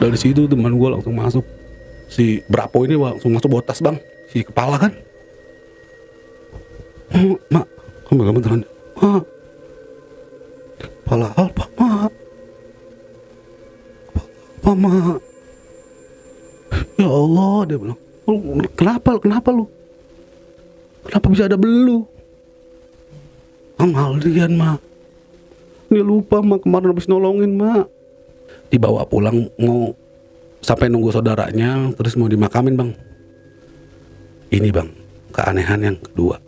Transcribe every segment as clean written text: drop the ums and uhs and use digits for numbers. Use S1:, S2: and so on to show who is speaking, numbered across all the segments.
S1: Dari situ teman gue langsung masuk. Si Brapo ini langsung masuk botas bang. Si kepala kan. Mak, kamu beneran? Mak, kepala apa mak? Apa mak? Ya Allah, dia bilang. Kenapa lu? Kenapa bisa ada belu? Aldrian mak. Dia lupa mak, kemarin habis nolongin mak. Dibawa pulang, mau sampai nunggu saudaranya, terus mau dimakamin bang. Ini bang, keanehan yang kedua.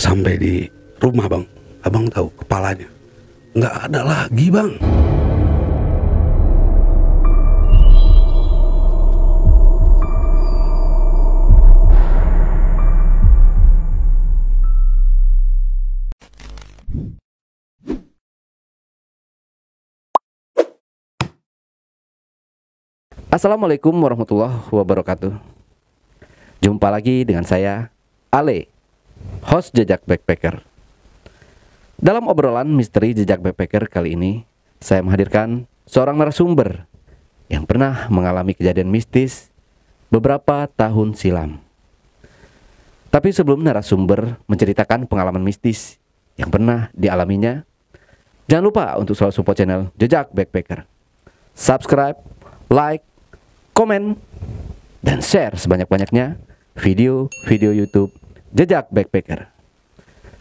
S1: Sampai di rumah bang, abang tahu kepalanya nggak ada lagi bang.
S2: Assalamualaikum warahmatullahi wabarakatuh. Jumpa lagi dengan saya, Ale, host Jejak Backpacker. Dalam obrolan misteri Jejak Backpacker kali ini, saya menghadirkan seorang narasumber yang pernah mengalami kejadian mistis beberapa tahun silam. Tapi sebelum narasumber menceritakan pengalaman mistis yang pernah dialaminya, jangan lupa untuk selalu support channel Jejak Backpacker. Subscribe, like, komen, dan share sebanyak-banyaknya video-video YouTube Jejak Backpacker.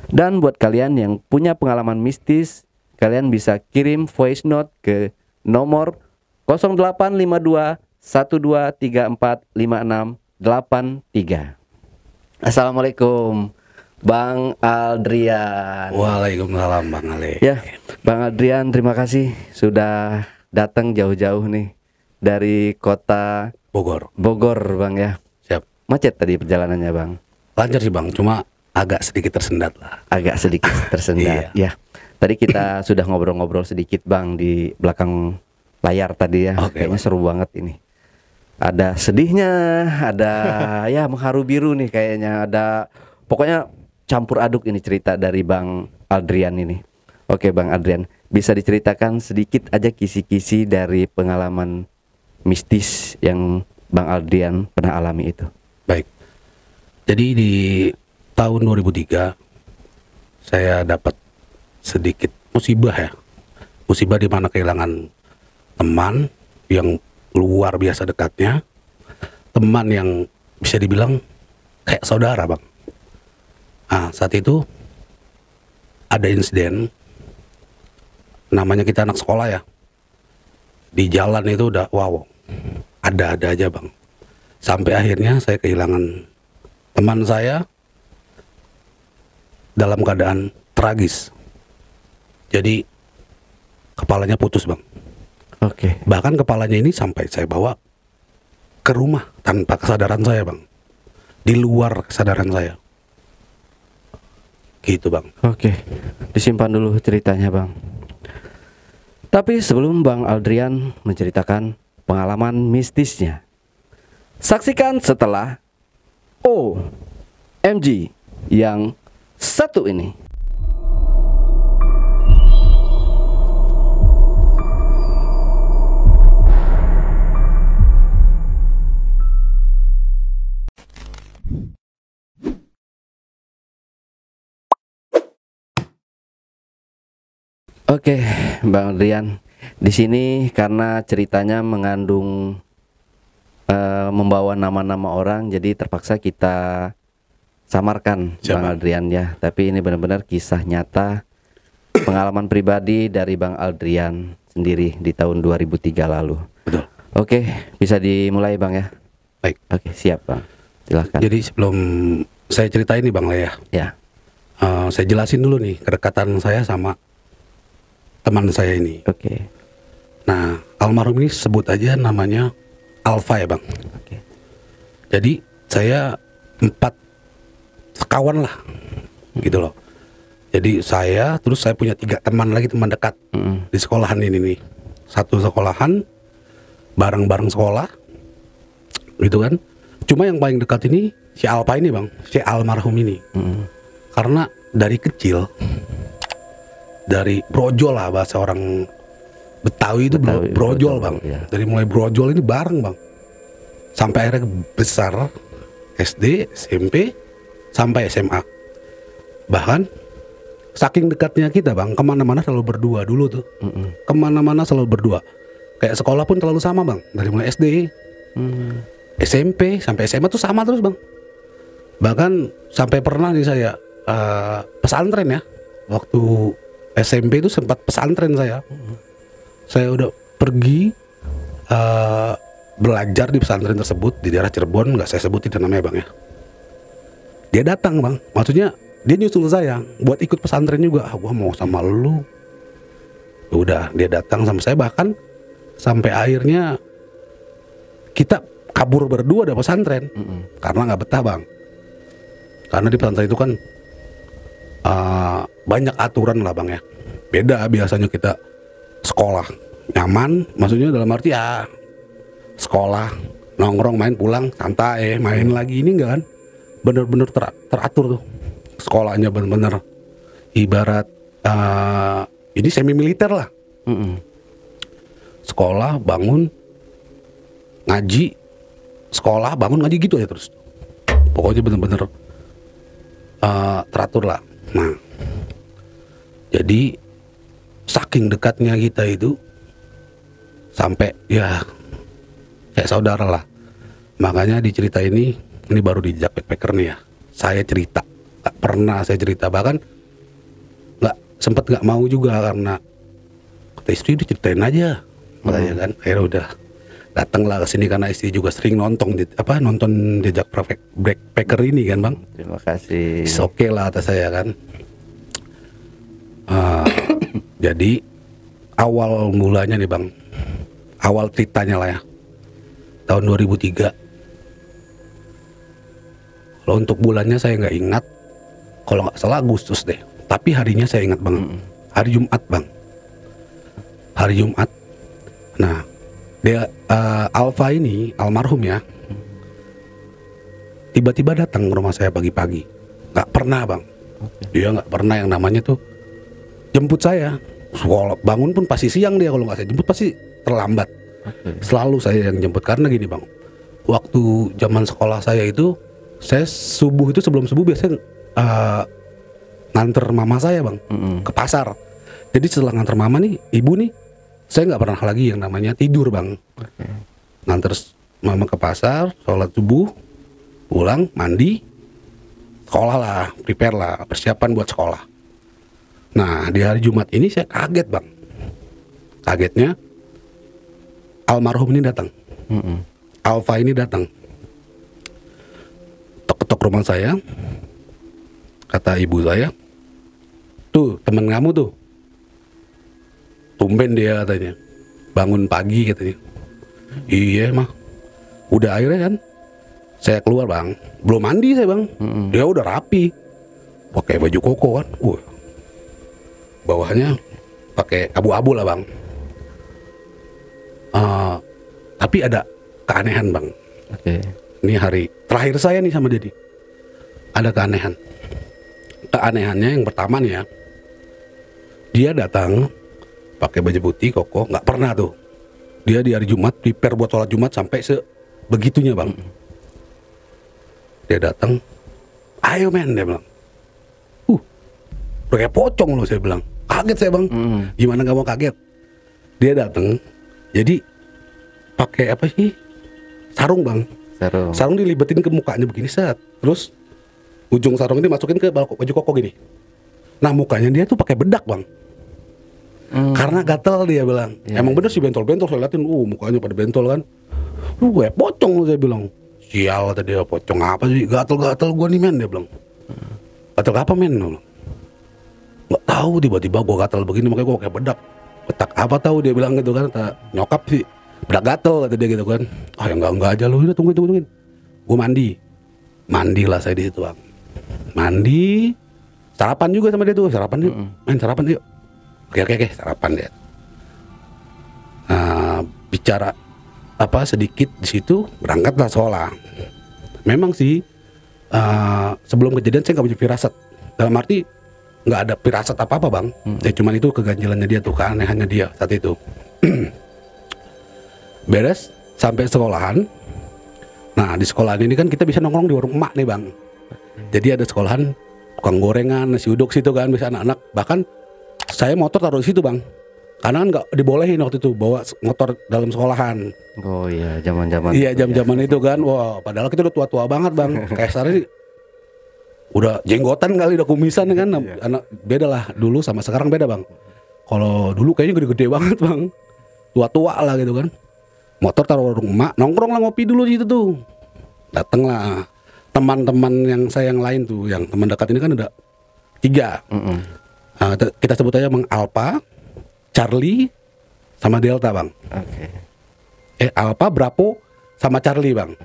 S2: Dan buat kalian yang punya pengalaman mistis, kalian bisa kirim voice note ke nomor 0852 12345683. Assalamualaikum Bang Aldrian.
S1: Waalaikumsalam Bang Ale.
S2: Ya, Bang Aldrian, terima kasih sudah datang jauh-jauh nih dari kota
S1: Bogor
S2: Bang ya.
S1: Siap.
S2: Macet tadi perjalanannya Bang.
S1: Lancar sih bang, cuma agak sedikit tersendat lah.
S2: Agak sedikit tersendat. Ya. Tadi kita sudah ngobrol-ngobrol sedikit Bang di belakang layar tadi ya.
S1: Oke,
S2: Kayaknya
S1: Bang.
S2: seru banget ini. Ada sedihnya, ada ya mengharu biru nih kayaknya. Ada pokoknya campur aduk ini cerita dari Bang Aldrian ini. Oke Bang Aldrian, bisa diceritakan sedikit aja kisi-kisi dari pengalaman mistis yang Bang Aldrian pernah alami itu?
S1: Baik. Jadi di tahun 2003 saya dapat sedikit musibah ya. Musibah di mana kehilangan teman yang luar biasa dekatnya. Teman yang bisa dibilang kayak saudara, Bang. Nah, saat itu ada insiden, namanya kita anak sekolah ya. Di jalan itu udah wow, ada-ada aja bang. Sampai akhirnya saya kehilangan teman saya dalam keadaan tragis. Jadi kepalanya putus bang.
S2: Oke.
S1: Bahkan kepalanya ini sampai saya bawa ke rumah tanpa kesadaran saya bang. Di luar kesadaran saya. Gitu bang.
S2: Oke, disimpan dulu ceritanya bang. Tapi sebelum Bang Aldrian menceritakan pengalaman mistisnya, saksikan setelah OMG yang satu ini. Oke, Bang Aldrian, di sini karena ceritanya mengandung membawa nama-nama orang, jadi terpaksa kita samarkan.
S1: Siapa?
S2: Bang Aldrian ya. Tapi ini benar-benar kisah nyata, pengalaman pribadi dari Bang Aldrian sendiri di tahun 2003 lalu.
S1: Betul.
S2: Oke, bisa dimulai Bang ya.
S1: Baik.
S2: Oke, siap Bang. Silahkan.
S1: Jadi sebelum saya ceritain nih bang ya,
S2: Ya.
S1: saya jelasin dulu nih kedekatan saya sama teman saya ini.
S2: Oke.
S1: Nah, almarhum ini sebut aja namanya Alfa ya bang.
S2: Oke.
S1: Jadi saya 4 sekawan lah, gitu loh. Jadi saya, terus saya punya 3 teman lagi, teman dekat di sekolahan ini nih. Satu sekolahan, bareng-bareng sekolah, gitu kan. Cuma yang paling dekat ini si Alfa ini bang, si almarhum ini. Karena dari kecil, dari brojol lah bahasa orang Betawi itu
S2: Betawi,
S1: brojol
S2: brojol,
S1: bang.
S2: ya.
S1: Dari mulai brojol ini bareng bang, sampai akhirnya besar, SD, SMP, sampai SMA. Bahkan saking dekatnya kita bang, kemana-mana selalu berdua dulu tuh. Kemana-mana selalu berdua. Kayak sekolah pun selalu sama bang, dari mulai SD, SMP sampai SMA tuh sama terus bang. Bahkan sampai pernah nih saya pesantren ya. Waktu SMP itu sempat pesantren saya. Saya udah pergi belajar di pesantren tersebut di daerah Cirebon, nggak saya sebutin namanya bang ya. Dia datang bang, maksudnya dia nyusul saya buat ikut pesantren juga. Gua mau sama lu. Udah, dia datang sama saya, bahkan sampai akhirnya kita kabur berdua dari pesantren karena nggak betah bang. Karena di pesantren itu kan banyak aturan lah bang ya. Beda biasanya kita sekolah nyaman, maksudnya dalam arti ya sekolah nongkrong main pulang santai main lagi. Ini enggak kan, bener-bener teratur tuh sekolahnya, bener-bener ibarat ini semi militer lah. Sekolah bangun ngaji, sekolah bangun ngaji gitu aja terus. Pokoknya bener-bener teratur lah. Nah, jadi saking dekatnya kita itu sampai ya kayak saudara lah. Makanya di cerita ini baru di Jejak Backpacker nih ya, saya cerita. Gak pernah saya cerita, bahkan nggak mau juga karena kata istri diceritain aja katanya kan. Akhirnya udah datanglah ke sini karena istri juga sering nonton Jejak Backpacker ini kan bang.
S2: Terima kasih.
S1: Oke lah atas saya kan. Jadi awal mulanya nih bang, awal ceritanya lah ya, tahun 2003. Kalau untuk bulannya saya nggak ingat, kalau nggak salah Agustus deh. Tapi harinya saya ingat banget, hari Jumat bang, hari Jumat. Nah, dia Alfa ini almarhum ya, tiba-tiba datang ke rumah saya pagi-pagi. Nggak pernah bang, dia nggak pernah yang namanya tuh jemput saya. Sekolah bangun pun pasti siang, dia kalau nggak saya jemput pasti terlambat. Selalu saya yang jemput, karena gini bang, waktu zaman sekolah saya itu, saya subuh itu sebelum subuh biasanya nganter mama saya bang ke pasar. Jadi setelah nganter mama nih, ibu nih, saya nggak pernah lagi yang namanya tidur bang. Nganter mama ke pasar, sholat subuh, pulang, mandi, sekolah lah, prepare lah, persiapan buat sekolah. Nah di hari Jumat ini saya kaget bang. Kagetnya almarhum ini datang, Alfa ini datang, ketok rumah saya. Kata ibu saya, tuh temen kamu tuh, tumben dia katanya, bangun pagi katanya. Iya mah, udah akhirnya kan saya keluar bang, belum mandi saya bang. Dia udah rapi, pakai baju koko kan, bawahnya pakai abu-abu lah bang. Tapi ada keanehan bang. Ini hari terakhir saya nih sama dia. Ada keanehan. Keanehannya yang pertama nih ya, dia datang pakai baju putih koko, nggak pernah tuh. Dia di hari Jumat prepare buat sholat Jumat sampai sebegitunya bang. Dia datang, ayo men, dia bilang, kayak pocong loh, saya bilang. Kaget saya bang, gimana nggak mau kaget. Dia datang, jadi pakai apa sih, sarung bang. Sarung dilibetin ke mukanya begini set, terus ujung sarung ini masukin ke baju koko gini. Nah mukanya dia tuh pakai bedak bang, karena gatel dia bilang. Emang bener sih bentol-bentol, saya liatin, mukanya pada bentol kan. Kayak pocong loh, saya bilang. Sial kata dia, pocong apa sih, gatel-gatel gua nih men, dia bilang. Gatel apa men? Nggak tahu, tiba-tiba gua gatel begini, makanya gua pakai bedak. Bedak apa tahu, dia bilang gitu kan. Kata nyokap sih bedak gatel kata dia gitu kan. Ya enggak aja lu, udah tungguin. Gua mandilah saya di situ bang. Mandi, sarapan juga sama dia tuh, sarapan yuk, main sarapan yuk. Oke, sarapan dia. Bicara apa sedikit di situ, berangkatlah sekolah. Memang sih sebelum kejadian saya nggak punya firasat, dalam arti nggak ada firasat apa bang. Ya cuman itu keganjilannya dia tuh, keanehannya dia saat itu. Beres sampai sekolahan. Nah di sekolahan ini kan kita bisa nongkrong di warung emak nih bang. Jadi ada sekolahan tukang gorengan, nasi uduk situ kan, bisa anak-anak. Bahkan saya motor taruh di situ bang, karena kan nggak dibolehin waktu itu bawa motor dalam sekolahan.
S2: Oh iya, zaman-zaman.
S1: Iya jam-zaman itu kan, wah padahal kita udah tua-tua banget bang. Kayak sekarang sih udah jenggotan kali, udah kumisan kan. Anak beda lah, dulu sama sekarang beda bang. Kalau dulu kayaknya gede-gede banget bang, tua-tua lah gitu kan. Motor taruh warung emak, nongkrong lah ngopi dulu di situ tuh. Dateng lah teman-teman yang saya yang lain tuh, yang teman dekat ini kan ada 3. Kita sebut aja Bang Alpha, Charlie, sama Delta bang.
S2: Oke.
S1: Alpha, Bravo, sama Charlie bang.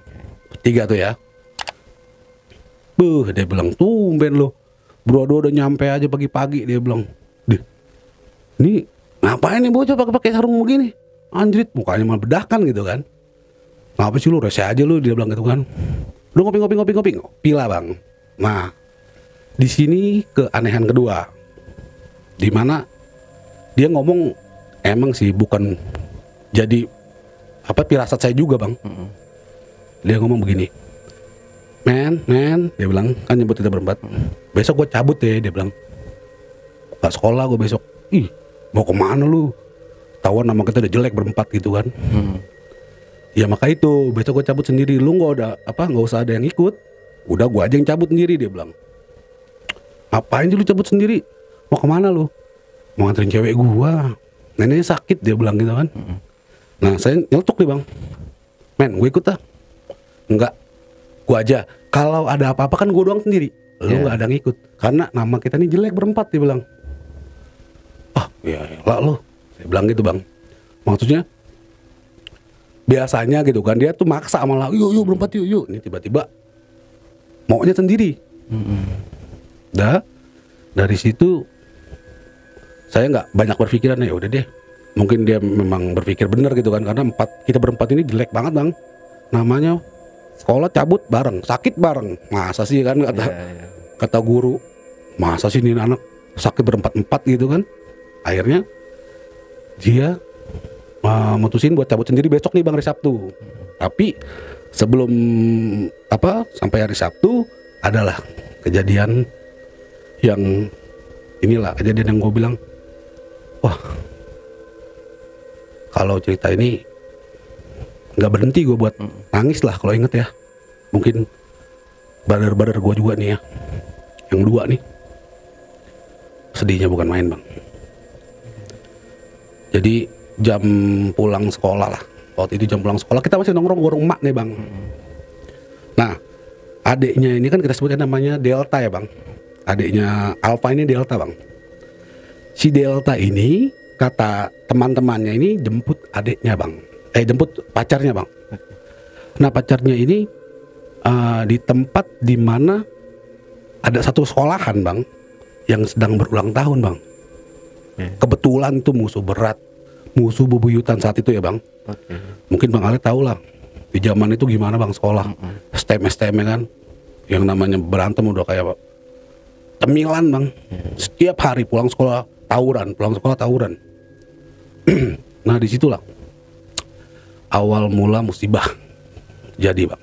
S1: 3 tuh ya. Dia bilang tumben lo, bro udah nyampe aja pagi-pagi. Dia bilang, deh, ini ngapain nih bocah pakai sarung begini? Anjrit, mukanya malah bedakan gitu kan. Ngapa sih lu, rese aja lu, dia bilang gitu kan. Lu ngopi lah bang. Nah, di sini keanehan kedua, di mana dia ngomong emang sih bukan jadi firasat saya juga bang. Dia ngomong begini, men, dia bilang kan nyebut kita berempat. Besok gue cabut deh, dia bilang. Gak sekolah gue besok. Ih, mau kemana lu? Tawan nama kita udah jelek berempat gitu kan. Ya maka itu besok gue cabut sendiri. Lu nggak usah ada yang ikut. Udah gue aja yang cabut sendiri, dia bilang. Ngapain sih lu cabut sendiri? Mau kemana lu? Mau nganterin cewek gua. Neneknya sakit, dia bilang gitu kan. Nah saya nyeletuk nih bang. Men, gue ikut ah. Enggak, gue aja. Kalau ada apa-apa kan gue doang sendiri. Lu nggak ada yang ikut. Karena nama kita ini jelek berempat, dia bilang. Ah ya lah lu. Saya bilang gitu bang. Maksudnya biasanya gitu kan, dia tuh maksa malah yuk berempat yuk. Ini tiba-tiba maunya sendiri. Dari situ saya nggak banyak berpikiran, ya udah deh. Mungkin dia memang berpikir benar gitu kan, karena kita berempat ini jelek banget bang. Namanya sekolah cabut bareng, sakit bareng. Masa sih kan kata guru, masa sih ini anak sakit berempat-empat gitu kan. Akhirnya dia mutusin buat cabut sendiri besok nih bang, hari Sabtu. Tapi sebelum sampai hari Sabtu adalah kejadian yang kejadian yang gue bilang, wah kalau cerita ini nggak berhenti gue buat nangis lah kalau inget ya. Mungkin brother gue juga nih ya, yang 2 nih, sedihnya bukan main bang. Jadi jam pulang sekolah lah, waktu itu jam pulang sekolah kita masih nongkrong warung emak nih bang. Nah adiknya ini kan kita sebutnya namanya Delta ya bang. Adiknya Alpha ini Delta bang. Si Delta ini kata teman-temannya ini jemput adiknya bang, jemput pacarnya bang. Nah pacarnya ini di tempat dimana ada satu sekolahan bang yang sedang berulang tahun bang. Kebetulan itu musuh berat, musuh bebuyutan saat itu ya bang. Mungkin bang Ale tahu lah di zaman itu gimana bang sekolah. STM kan, yang namanya berantem udah kayak cemilan bang. Setiap hari pulang sekolah tawuran. Nah disitulah awal mula musibah jadi bang.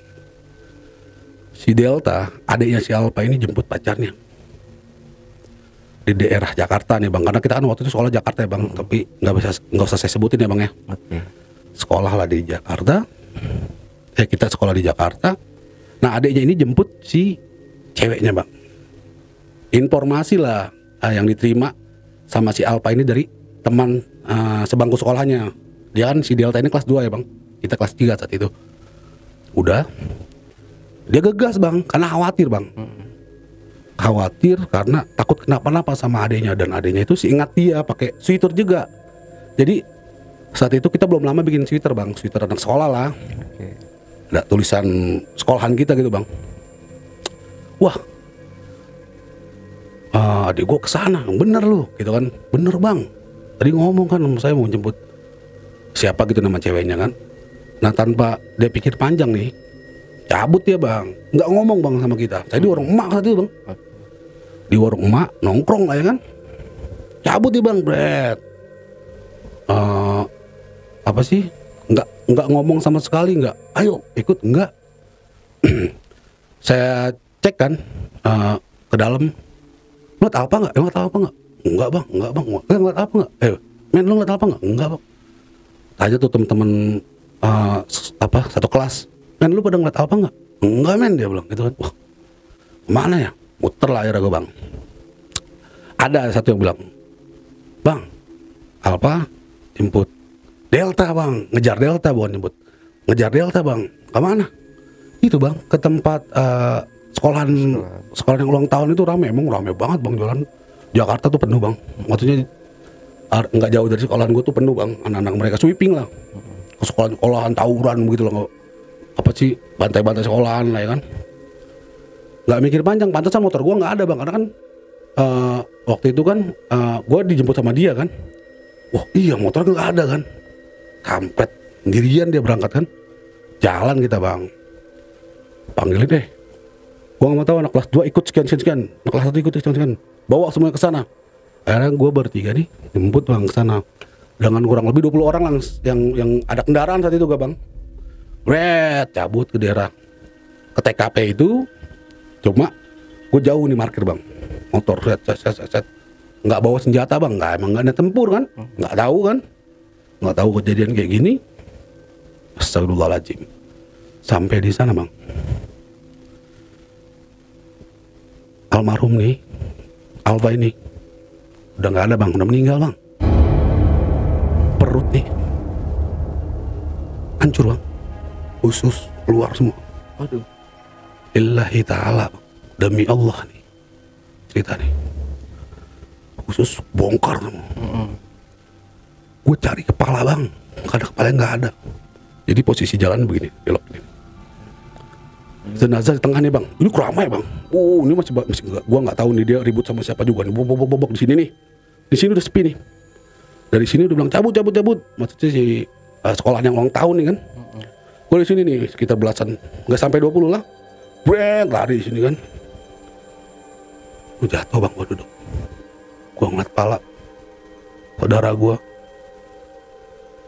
S1: Si Delta, adiknya si Alpha ini jemput pacarnya di daerah Jakarta nih bang, karena kita kan waktu itu sekolah Jakarta ya bang. Tapi nggak usah saya sebutin ya bang ya. Sekolah lah di Jakarta. Kita sekolah di Jakarta. Nah adiknya ini jemput si ceweknya bang. Informasi lah yang diterima sama si Alpha ini dari teman sebangku sekolahnya. Dia kan si Delta ini kelas 2 ya bang, kita kelas 3 saat itu. Udah dia gegas bang, karena khawatir bang. Khawatir karena takut kenapa-napa sama adiknya. Dan adiknya itu seingat dia pakai sweater juga. Jadi saat itu kita belum lama bikin sweater bang, sweater anak sekolah lah. Ada tulisan sekolahan kita gitu bang. Wah, adik gue kesana, bener lu gitu kan. Bener bang, tadi ngomong kan sama saya mau jemput siapa gitu nama ceweknya kan. Nah tanpa dia pikir panjang nih, cabut ya bang, nggak ngomong bang sama kita. Saya di warung emak saat itu bang, di warung emak nongkrong lah ya kan. Cabut ya bang, Bret. apa sih, nggak ngomong sama sekali, nggak ayo ikut, nggak. Saya cek kan ke dalam, ngeliat apa nggak, ngeliat apa nggak, enggak bang, ngeliat apa nggak, men lu ngeliat apa nggak, enggak bang. Tanya tuh temen-temen satu kelas, men lu pada ngeliat apa nggak, enggak men, dia bilang gitu kan. Wah, kemana ya, muter lah akhirnya gue bang. Ada satu yang bilang, bang, Alpha jemput Delta bang, ngejar Delta, bukan jemput, ngejar Delta bang, kemana? Itu bang, ke tempat sekolahan yang ulang tahun itu rame, emang rame banget bang, jualan. Jakarta tuh penuh bang, maksudnya nggak jauh dari sekolahan gue tuh penuh bang, anak-anak mereka sweeping lah, ke sekolahan tawuran begitu lah, apa sih, bantai-bantai sekolahan lah ya kan. Nggak mikir panjang, pantesan motor gue nggak ada bang, karena kan waktu itu kan gue dijemput sama dia kan. Wah iya, motor nggak ada kan, kampret, sendirian dia berangkat kan. Jalan kita bang, panggilin deh, gue nggak mau tahu, anak kelas 2 ikut sekian, anak kelas 1 ikut sekian, bawa semuanya ke sana. Akhirnya gue bertiga nih jemput bang ke sana dengan kurang lebih 20 orang lah yang ada kendaraan saat itu gak bang. Cabut ke daerah ke TKP itu, cuma gue jauh nih parkir bang, motor set. Nggak bawa senjata bang, emang nggak ada tempur kan, nggak tahu kejadian kayak gini. Astagfirullahaladzim. Sampai di sana bang, almarhum nih Alpha ini udah nggak ada bang, udah meninggal bang. Perut nih hancur bang, usus keluar semua.
S2: Waduh.
S1: Lillahi ta'ala, demi Allah nih cerita nih, usus bongkar semua. Gue cari kepala bang, karena kepalanya nggak ada. Jadi posisi jalan begini, belok begini. Jenazah di tengah nih bang, ini keramai bang. Ini masih gue nggak tahu nih dia ribut sama siapa juga nih. Bobok di sini nih, di sini udah sepi nih. Dari sini udah bilang cabut. Maksudnya si sekolah yang ulang tahun nih kan. Gue di sini nih sekitar belasan, nggak sampai 20 lah. Lari di sini kan. Gue jatuh bang, gue duduk. Gue ngeliat kepala saudara gue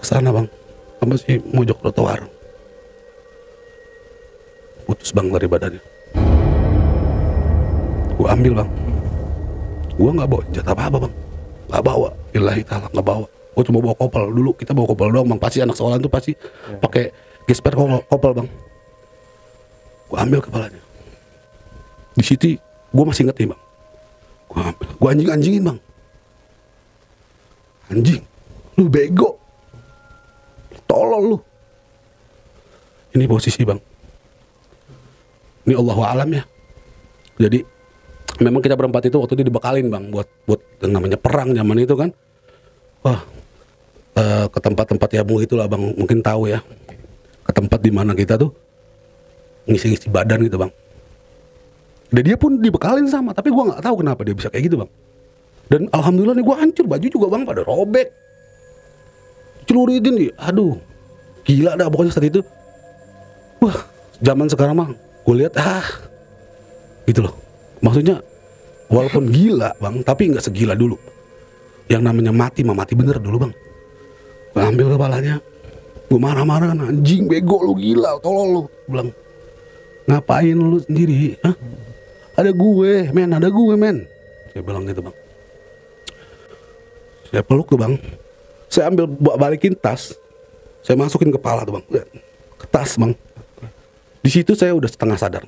S1: kesana bang, sama si mojok trotoar. Putus bang dari badannya. Gue ambil bang. Gue nggak bawa senjata apa bang, nggak bawa. Lillahi ta'ala nggak bawa. Gue cuma bawa kopel. Dulu kita bawa kopel doang bang. Pasti anak sekolah itu pasti pakai gesper kopel bang. Gue ambil kepalanya. Di situ gue masih inget nih bang. Gue ambil, gue anjingin bang. Anjing, lu bego, tolol lu. Ini posisi bang. Ini Allahu a'lam ya. Jadi memang kita berempat itu waktu itu dibekalin bang, buat yang namanya perang zaman itu kan. Wah, ke tempat-tempat ya itulah bang, mungkin tahu ya. Ke tempat di mana kita tuh ngisi-ngisi badan gitu bang. Dan dia pun dibekalin sama, tapi gue nggak tahu kenapa dia bisa kayak gitu bang. Dan alhamdulillah nih gue hancur, baju juga bang pada robek, celurutin nih, aduh, gila dah pokoknya saat itu. Wah, zaman sekarang mah gue lihat gitu loh. Maksudnya walaupun gila bang, tapi nggak segila dulu. Yang namanya mati bener dulu bang. Gue ambil kepalanya, gue marah-marah, anjing bego lu, gila, tolol lu, bilang ngapain lu sendiri? Hah? Ada gue men. Saya bilang gitu bang. Saya peluk tuh bang. Saya ambil balikin tas. Saya masukin kepala tuh bang, ke tas bang. Di situ saya udah setengah sadar.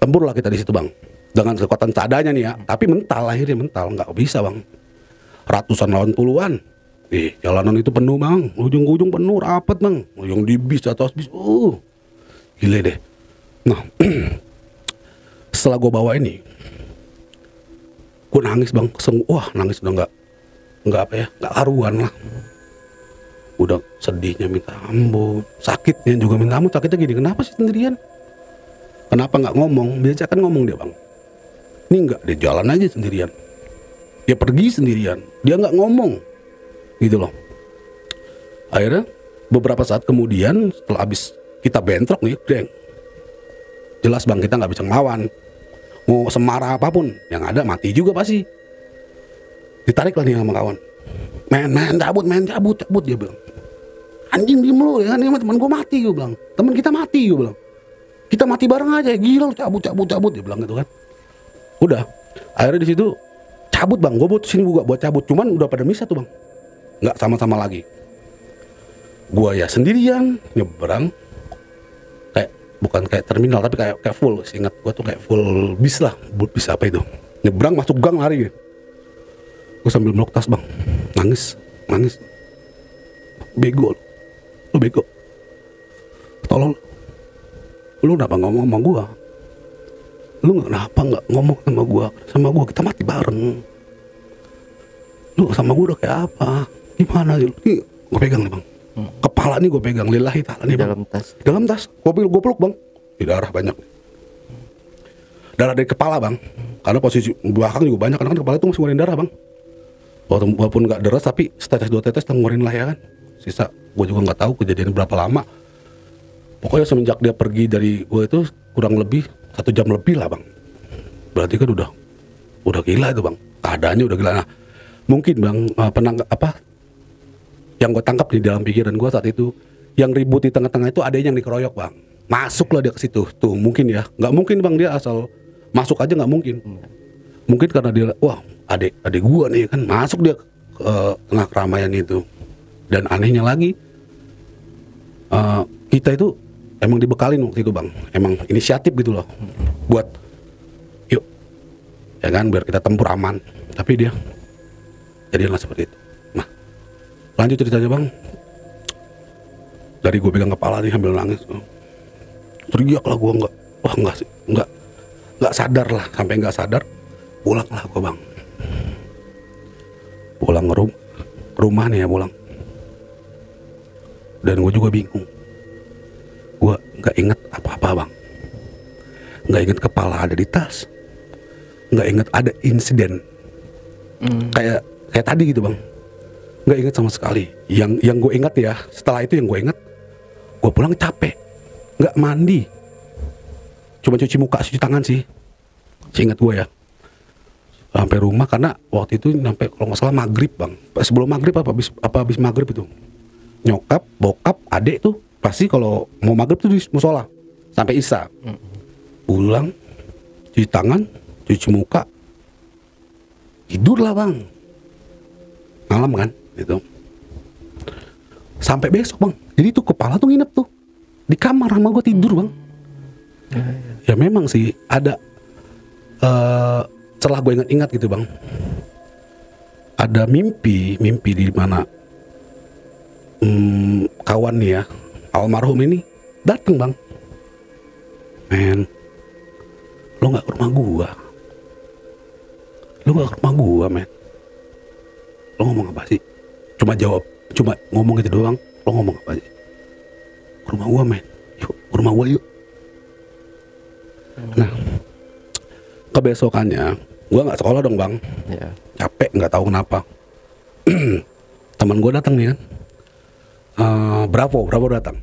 S1: Tempur lah kita di situ bang. Dengan kekuatan seadanya nih ya. Tapi mental, akhirnya mental, nggak bisa bang. Ratusan lawan puluhan. Jalanan itu penuh bang. Ujung-ujung penuh, rapat bang. Yang di bis atau bis. Gile deh. Nah, setelah gue bawa ini, gue nangis bang. Wah, nangis udah nggak apa ya, nggak karuan lah. Udah sedihnya minta ampun, sakitnya juga minta ampun. Sakitnya gini, kenapa sih sendirian? Kenapa nggak ngomong? Biasa kan ngomong dia bang. Ini nggak, dia jalan aja sendirian. Dia pergi sendirian. Dia nggak ngomong, gitu loh. Akhirnya beberapa saat kemudian, setelah habis kita bentrok nih, deng. Jelas bang, kita nggak bisa ngelawan. Mau semarah apapun, yang ada mati juga pasti. Ditarik lah nih sama kawan. main cabut dia bilang. Anjing diem lu ya kan, ini teman gue mati gue bilang. Teman kita mati gue bilang. Kita mati bareng aja, gila lu cabut dia bilang gitu kan. Udah, akhirnya di situ cabut bang, gue putusin juga buat cabut, cuman udah pada misah tuh bang, nggak sama-sama lagi. Gue ya sendirian nyebrang, kayak bukan kayak terminal tapi kayak full, seingat gue tuh kayak full bis lah, bis apa itu, nyebrang masuk gang lari gitu. Gue sambil meluk tas bang, nangis, bego lu bego, tolong lu kenapa ngomong sama gue? Lu kenapa nggak ngomong sama gua kita mati bareng. Lu sama gua udah kayak apa, gimana sih? Gue pegang nih bang, kepala nih gue pegang, lillahi ta'ala nih bang, dalam tas gue peluk bang, di darah banyak, darah dari kepala bang, karena posisi belakang juga banyak, karena kan kepala itu masih ngeluarin darah bang, walaupun nggak deras tapi setetes 2 tetes ngeluarin lah ya kan. Sisa gue juga nggak tahu kejadian berapa lama, pokoknya semenjak dia pergi dari gue itu kurang lebih 1 jam lebih lah bang. Berarti kan udah gila itu bang, keadaannya udah gila. Nah, mungkin bang yang gue tangkap di dalam pikiran gue saat itu, yang ribut di tengah-tengah itu ada yang dikeroyok bang. Masuklah dia ke situ tuh, mungkin ya, nggak mungkin bang dia asal masuk aja, nggak mungkin. Mungkin karena dia, wah adik gue nih kan, masuk dia ke tengah keramaian itu. Dan anehnya lagi, kita itu emang dibekalin waktu itu bang, emang inisiatif gitu loh, buat yuk ya kan, biar kita tempur aman. Tapi dia jadilah seperti itu. Nah, lanjut ceritanya bang. Dari gue pegang kepala nih sambil nangis, teriak lah gue, nggak sadar lah, sampai nggak sadar. Pulang lah gue bang, pulang ke rumah nih ya, pulang. Dan gue juga bingung, gue nggak inget apa-apa bang, nggak inget kepala ada di tas, nggak inget ada insiden kayak tadi gitu bang, nggak inget sama sekali. Yang gue ingat ya, setelah itu yang gue ingat, gue pulang capek, nggak mandi, cuma cuci muka, cuci tangan sih, seingat gue ya. Sampai rumah, karena waktu itu sampai kalau nggak salah maghrib bang, sebelum maghrib apa habis maghrib itu, nyokap, bokap, adek tuh pasti kalau mau maghrib tuh di musola sampai isya. Pulang, cuci tangan, cuci muka, tidur lah bang, malam kan gitu. Sampai besok bang, jadi tuh kepala tuh nginep tuh di kamar sama gue, tidur bang. Ya memang sih ada, setelah gue ingat gitu bang, ada mimpi di mana kawan nih ya, almarhum ini dateng bang. Men, lo nggak ke rumah gua, men. Lo ngomong apa sih? Cuma ngomong gitu doang. Lo ngomong apa sih? Ke rumah gua, men. Yuk, ke rumah gua yuk. Nah, kebesokannya gua nggak sekolah dong bang.
S2: Yeah.
S1: Capek, nggak tahu kenapa. Teman gua datang nih kan. Bravo datang.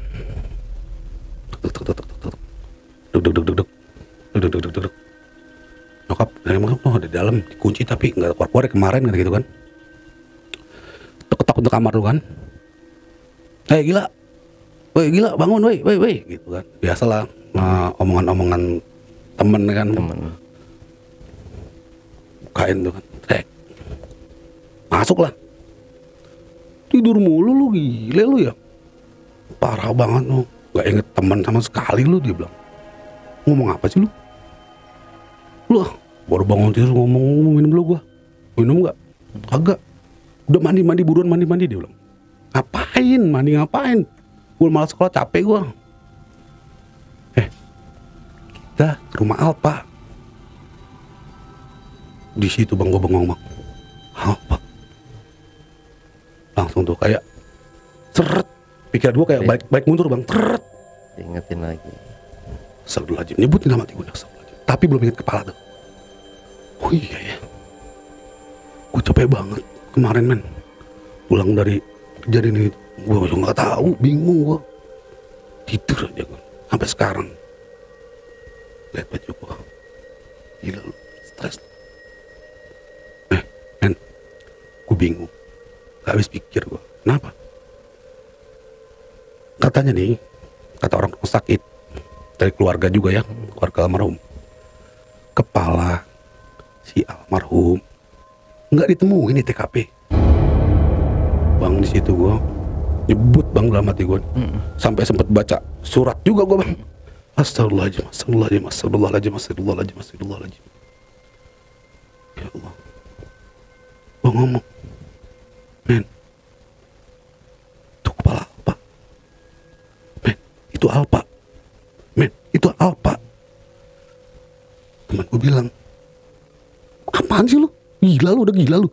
S1: Duduk. Nyokap dari masuk tuh ada di dalam, dikunci tapi nggak keluar kemarin gitu kan. Ketok untuk kamar tuh kan. Gila, bangun, woi, gitu kan. Biasalah, omongan-omongan temen kan. Bukain tuh kan, masuk lah. Tidur mulu lu, gile lu ya, parah banget lu, nggak inget teman sama sekali lu, dia bilang. Ngomong apa sih lu? Lu baru bangun tidur ngomong minum dulu gua. Minum nggak? Kagak. Udah mandi buruan, mandi dia bilang. Ngapain? Gua malas sekolah, capek gua. Kita ke rumah Alpa. Di situ bang gua bengong bang. Alpa. Langsung tuh kayak seret. Pikiran gua kayak balik mundur bang. Seret.
S2: Ingetin lagi.
S1: Astagfirullahaladzim, nyebutin nama mati gue, tapi belum ingat kepala tuh. Oh iya ya, gue capek banget kemarin men, pulang dari kejadian itu, gue nggak tahu, bingung gue, tidur aja gue sampai sekarang. Lihat baju gue, gila lu, stres. Men, gue bingung, Gak habis pikir gue. Kenapa? Katanya nih, kata orang sakit dari keluarga juga ya, keluarga almarhum, kepala si almarhum nggak ditemuin di TKP. Bang, di situ gue nyebut bang dalam hati gue, sampai sempet baca surat juga gue bang. Astagfirullahaladzim, astagfirullahaladzim, astagfirullahaladzim, astagfirullahaladzim, astagfirullahaladzim. Ya Allah, gue ngomong, men, itu kepala apa? Men, itu Alpa. Men, itu Alpa. Teman gue bilang, apaan sih lu? Gila lu, udah gila lu.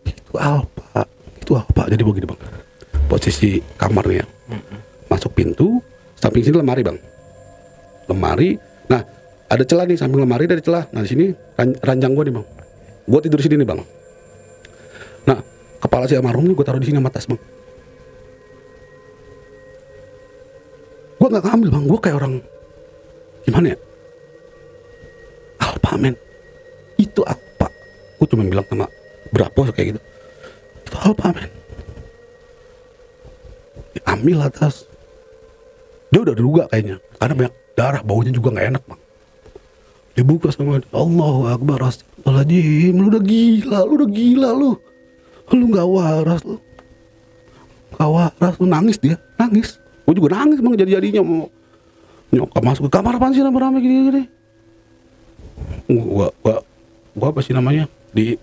S1: Itu Alpa, itu Alpa. Jadi begini bang, posisi kamarnya, masuk pintu, samping sini lemari bang, lemari. Nah, ada celah nih samping lemari, dari celah. Nah di sini ranjang gue nih bang, gue tidur di sini nih bang. Nah, kepala si almarhum nih gue taruh di sini sama tas bang. Gue nggak ngambil bang, gue kayak orang gimana ya? Alpa men, itu Alpa. Gue cuma bilang sama berapa kayak gitu, itu Alpa men. Ambil atas, dia udah duga kayaknya karena banyak darah, baunya juga nggak enak bang. Dibuka sama dia, Allahu Akbar, astagfirullahaladzim, lu udah gila lu nggak waras lu, nggak waras lu. Nangis dia, nangis. Gue juga nangis bang, jadi-jadinya mau nyokap masuk ke kamar, apaan sih rame-rame gini-gini. Gua apa sih namanya, di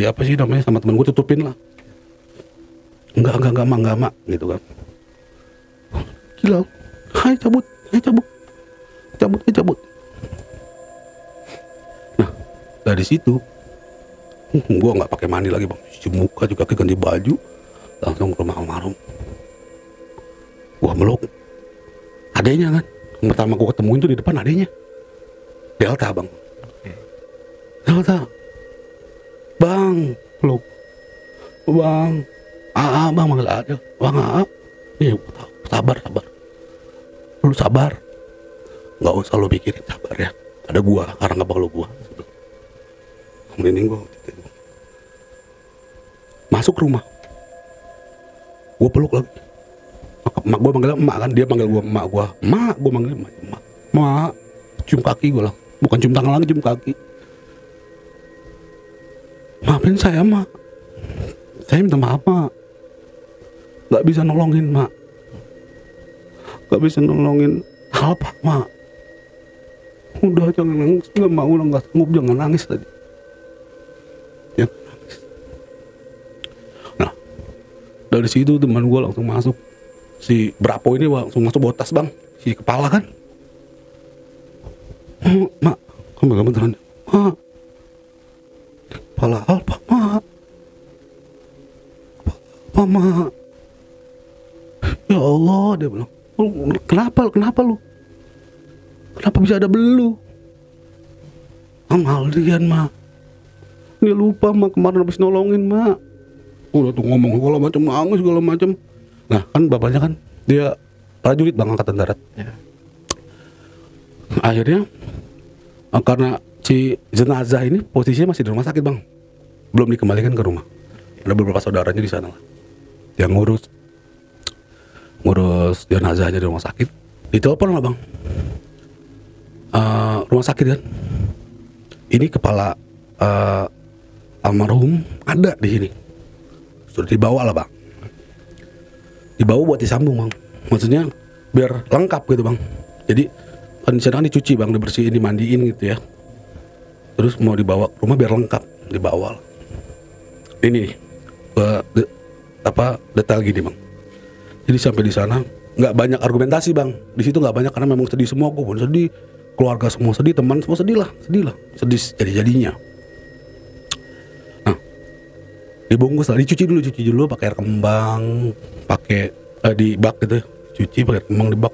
S1: apa sih namanya, sama temen gue tutupin lah. Enggak mak gitu kan. Gila, hai cabut. Nah dari situ gue nggak pakai mandi lagi bang, cuci muka juga, ganti baju, langsung ke rumah almarhum. Gue meluk adenya kan, yang pertama gue ketemuin tuh di depan adenya, Delta bang. Delta bang, peluk bang, bang manggil ada bang, iya sabar, lu sabar, nggak usah lu pikirin, sabar ya, ada gua, karena nggak bakal gua. Kemudian gua masuk rumah, gua peluk lagi. Mak gua manggil emak kan, dia manggil gua emak gua, gua manggil emak, cium kaki gua lah, bukan cium tangan lagi, cium kaki. Maafin saya mak, saya minta maaf mak, nggak bisa nolongin mak, nggak bisa nolongin apa mak. Udah jangan nangis, nggak mau, nggak sanggup, jangan nangis tadi. Ya nangis. Nah dari situ teman gue langsung masuk, si Brapo ini langsung masuk botas bang, si kepala kan. Mak, kamu beneran, mak, kepala Alpa mak, kepala mak. Ya Allah, dia bilang, kenapa lu? Kenapa bisa ada belu? Amaldian mak, dia lupa mak, kemarin habis nolongin mak. Udah tuh ngomong segala macam, nangis segala macam. Nah kan bapaknya kan dia prajurit bang, angkatan darat ya. Akhirnya karena si jenazah ini posisinya masih di rumah sakit bang, belum dikembalikan ke rumah. Ada beberapa saudaranya di sana yang ngurus jenazahnya di rumah sakit. Ditelepon lah bang, rumah sakit kan, ini kepala almarhum ada di sini, sudah dibawa lah bang, dibawa buat disambung bang, maksudnya biar lengkap gitu bang. Jadi kan sedang dicuci bang, dibersihin, dimandiin gitu ya, terus mau dibawa ke rumah biar lengkap, dibawa. Ini detail gini bang. Jadi sampai di sana nggak banyak argumentasi bang, di situ nggak banyak karena memang sedih semua, gue pun sedih, keluarga semua sedih, teman semua sedih lah, sedih jadi-jadinya. Nah dibungkus lah, dicuci dulu pakai air kembang, pakai di bak gitu, cuci pakai air kembang di bak,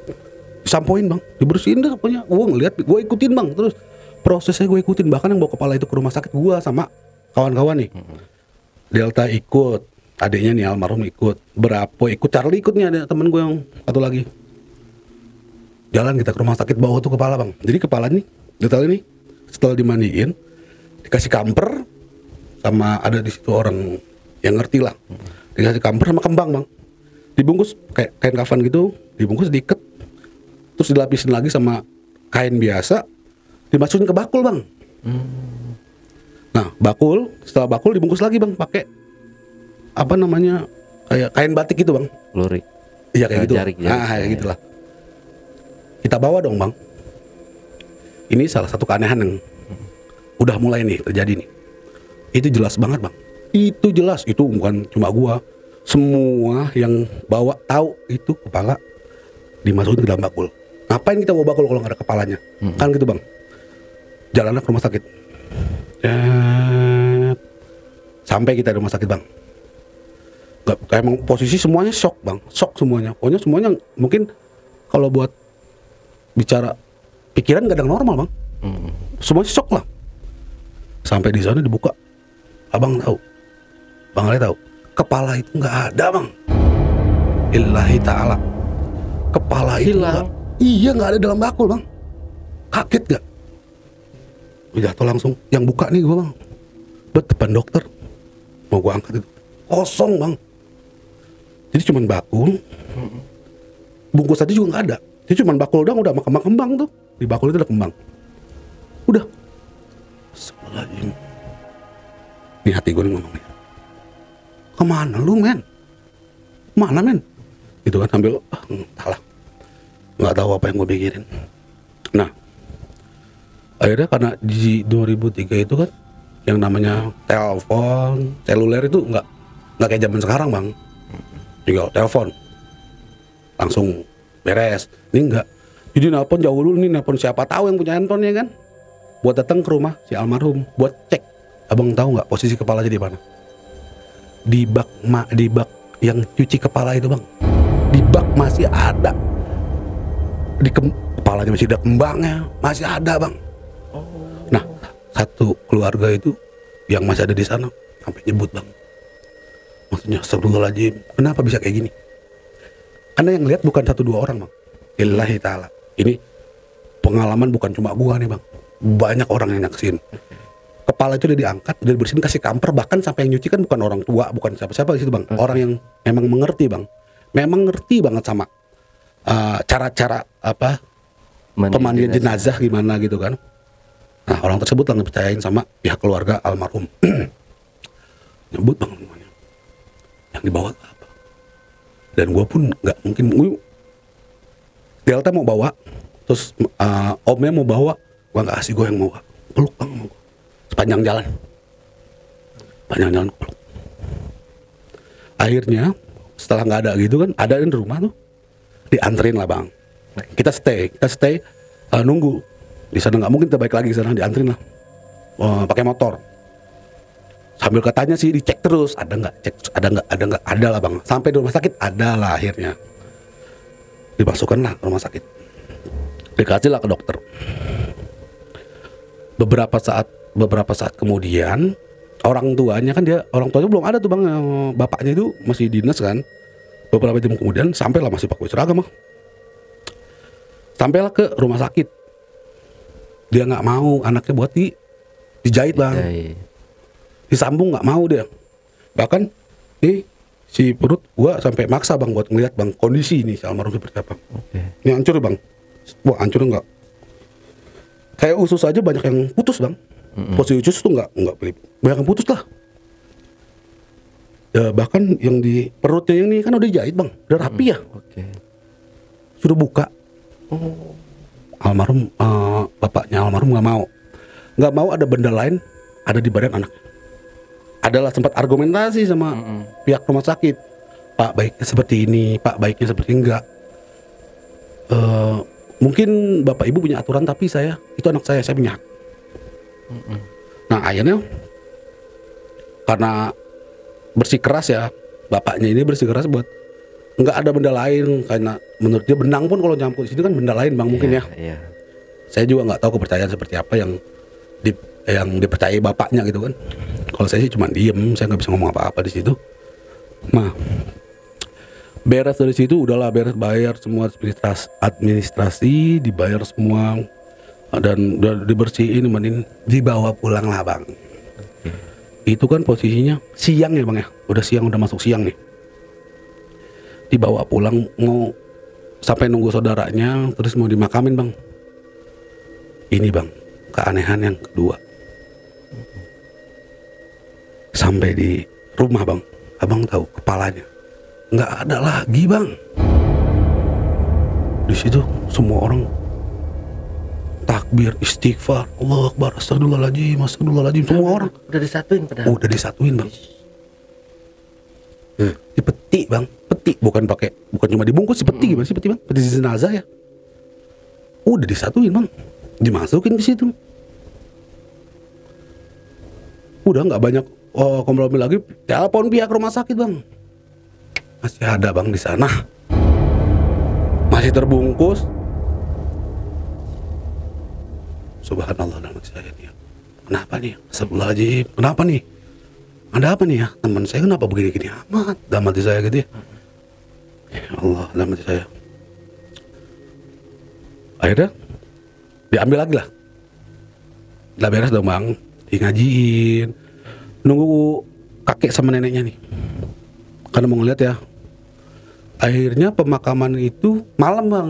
S1: disampoin bang, dibersihin deh pokoknya. Gue ngeliat, gue ikutin bang, terus prosesnya gue ikutin, bahkan yang bawa kepala itu ke rumah sakit gue sama kawan-kawan nih. Delta ikut, adiknya nih almarhum ikut, Brapo ikut, Charlie ikut nih, ada temen gue yang satu lagi. Jalan kita ke rumah sakit, bawa tuh kepala bang. Jadi kepala nih, detail ini setelah dimandiin, dikasih kamper, sama ada di situ orang yang ngerti lah, dikasih kamper sama kembang bang, dibungkus kayak kain kafan gitu, dibungkus diikat, terus dilapisin lagi sama kain biasa, dimasukin ke bakul bang. Nah bakul, setelah bakul dibungkus lagi bang pakai apa namanya kayak kain batik gitu bang.
S2: Lurik.
S1: Iya kayak gitu.
S2: Jarik.
S1: Nah kayak gitulah. Kita bawa dong bang. Ini salah satu keanehan yang udah mulai nih terjadi nih. Itu jelas banget bang. Itu jelas, itu bukan cuma gua. Semua yang bawa tahu itu kepala dimasukin ke dalam bakul. Ngapain kita bawa bakul kalau nggak ada kepalanya? Kan gitu bang. Jalannya ke rumah sakit. Sampai kita di rumah sakit bang. Emang posisi semuanya shock bang, shock semuanya. Pokoknya semuanya mungkin kalau buat bicara pikiran gak ada yang normal bang. Semuanya shock lah. Sampai di sana dibuka, abang tahu, bang Ale tahu, kepala itu nggak ada bang. Illahi ta'ala, kepala itu
S2: hilang.
S1: Iya nggak ada dalam bakul bang. Kaget gak? Jatuh langsung. Yang buka nih gua bang, depan dokter, mau gua angkat itu kosong bang. Jadi cuman bakul, bungkus tadi juga nggak ada. Jadi cuman bakul doang, udah sama kembang tuh. Di bakul itu ada kembang. Udah. Astagfirullahaladzim. Ini hati gue nih ngomong nih. Kemana lu men? Mana men? Gitu kan sambil entahlah. Nggak tahu apa yang gue pikirin. Nah, akhirnya karena di 2003 itu kan yang namanya telepon seluler itu nggak kayak zaman sekarang bang. Tinggal telepon langsung beres. Ini enggak. Jadi nelpon jauh dulu nih, nelpon siapa tahu yang punya handphone ya kan, buat datang ke rumah si almarhum buat cek. Abang tahu nggak posisi kepalanya di mana? Di bak yang cuci kepala itu bang. Di bak masih ada. Kepalanya masih ada kembangnya, masih ada bang. Nah satu keluarga itu yang masih ada di sana sampai nyebut bang. Maksudnya astagfirullahaladzim, kenapa bisa kayak gini? Karena yang lihat bukan 1-2 orang bang. Illahi ta'ala. Ini pengalaman bukan cuma gua nih bang. Banyak orang yang nyaksin. Kepala itu udah diangkat, udah dibersihin, kasih kamper. Bahkan sampai yang nyuci kan bukan orang tua, bukan siapa-siapa di situ bang. Orang yang memang mengerti bang. Memang ngerti banget sama cara-cara apa pemandian jenazah gimana gitu kan. Nah orang tersebut langsung dipercayain sama pihak keluarga almarhum. Nyebut bang semuanya. Yang dibawa apa? Dan gue pun nggak mungkin. Delta mau bawa, terus omnya mau bawa, gue nggak kasih, gue yang mau bawa. Peluk bang, mau sepanjang jalan, peluk. Akhirnya setelah nggak ada gitu kan, ada di rumah tuh, dianterin lah bang. Kita stay nunggu di sana, nggak mungkin kita balik lagi ke sana, dianterin lah, pakai motor. Sambil katanya sih dicek terus, ada nggak, ada lah bang. Sampai di rumah sakit ada lah akhirnya. Dimasukkan lah ke rumah sakit. Dikasih lah ke dokter. Beberapa saat kemudian orang tuanya belum ada tuh bang, bapaknya itu masih dinas kan. Beberapa jam kemudian sampailah, masih pakai seragam bang. Sampailah ke rumah sakit. Dia nggak mau anaknya buat dijahit bang. Disambung nggak mau dia. Bahkan si perut gua sampai maksa bang buat ngeliat bang kondisi ini si almarhum seperti apa. Ini hancur bang. Wah hancur nggak? Kayak usus aja banyak yang putus bang. Posisi usus tuh nggak banyak yang putus lah. Ya, bahkan yang di perutnya ini kan udah dijahit bang, udah rapi ya. Sudah buka. Almarhum bapaknya almarhum nggak mau ada benda lain ada di badan anak. Adalah sempat argumentasi sama pihak rumah sakit, Pak baiknya seperti ini, Pak baiknya seperti enggak. Mungkin bapak ibu punya aturan, tapi itu anak saya punya hak. Nah akhirnya karena bersikeras ya, bapaknya ini bersikeras buat nggak ada benda lain, karena menurut dia benang pun kalau nyampur di sini kan benda lain bang mungkin ya. Saya juga nggak tahu kepercayaan seperti apa yang dipercayai bapaknya gitu kan. Kalau saya sih cuma diem, saya nggak bisa ngomong apa-apa di situ. Nah, beres dari situ udahlah, beres bayar semua administrasi dibayar semua dan udah dibersihin, dibawa pulang lah bang. Itu kan posisinya siang ya bang ya, udah siang, udah masuk siang nih. Dibawa pulang, mau sampai nunggu saudaranya, terus mau dimakamin bang. Ini bang, keanehan yang kedua. Sampai di rumah bang, abang tahu kepalanya nggak ada lagi bang. Di situ semua orang takbir, istighfar, Allahu Akbar, astagfirullahaladzim, astagfirullahaladzim, semua orang.
S2: Udah disatuin padahal.
S1: Udah disatuin bang. Dipeti bang, peti, bukan cuma dibungkus, dipeti. Gimana sih peti bang? Peti jenazah ya. Udah disatuin bang, dimasukin ke situ. Udah nggak banyak kompromi lagi, telepon pihak rumah sakit bang. Masih ada bang di sana, masih terbungkus. Subhanallah, dalam hati saya nih. Kenapa nih? Astagfirullahaladzim. Kenapa nih? Ada apa nih ya? Teman saya kenapa begini-gini amat? Dalam hati saya gitu ya. Ya Allah, dalam hati saya. Akhirnya diambil lagi lah. Udah beres dong bang, di ngajiin. Nunggu kakek sama neneknya nih, karena mau ngeliat ya. Akhirnya pemakaman itu malam bang.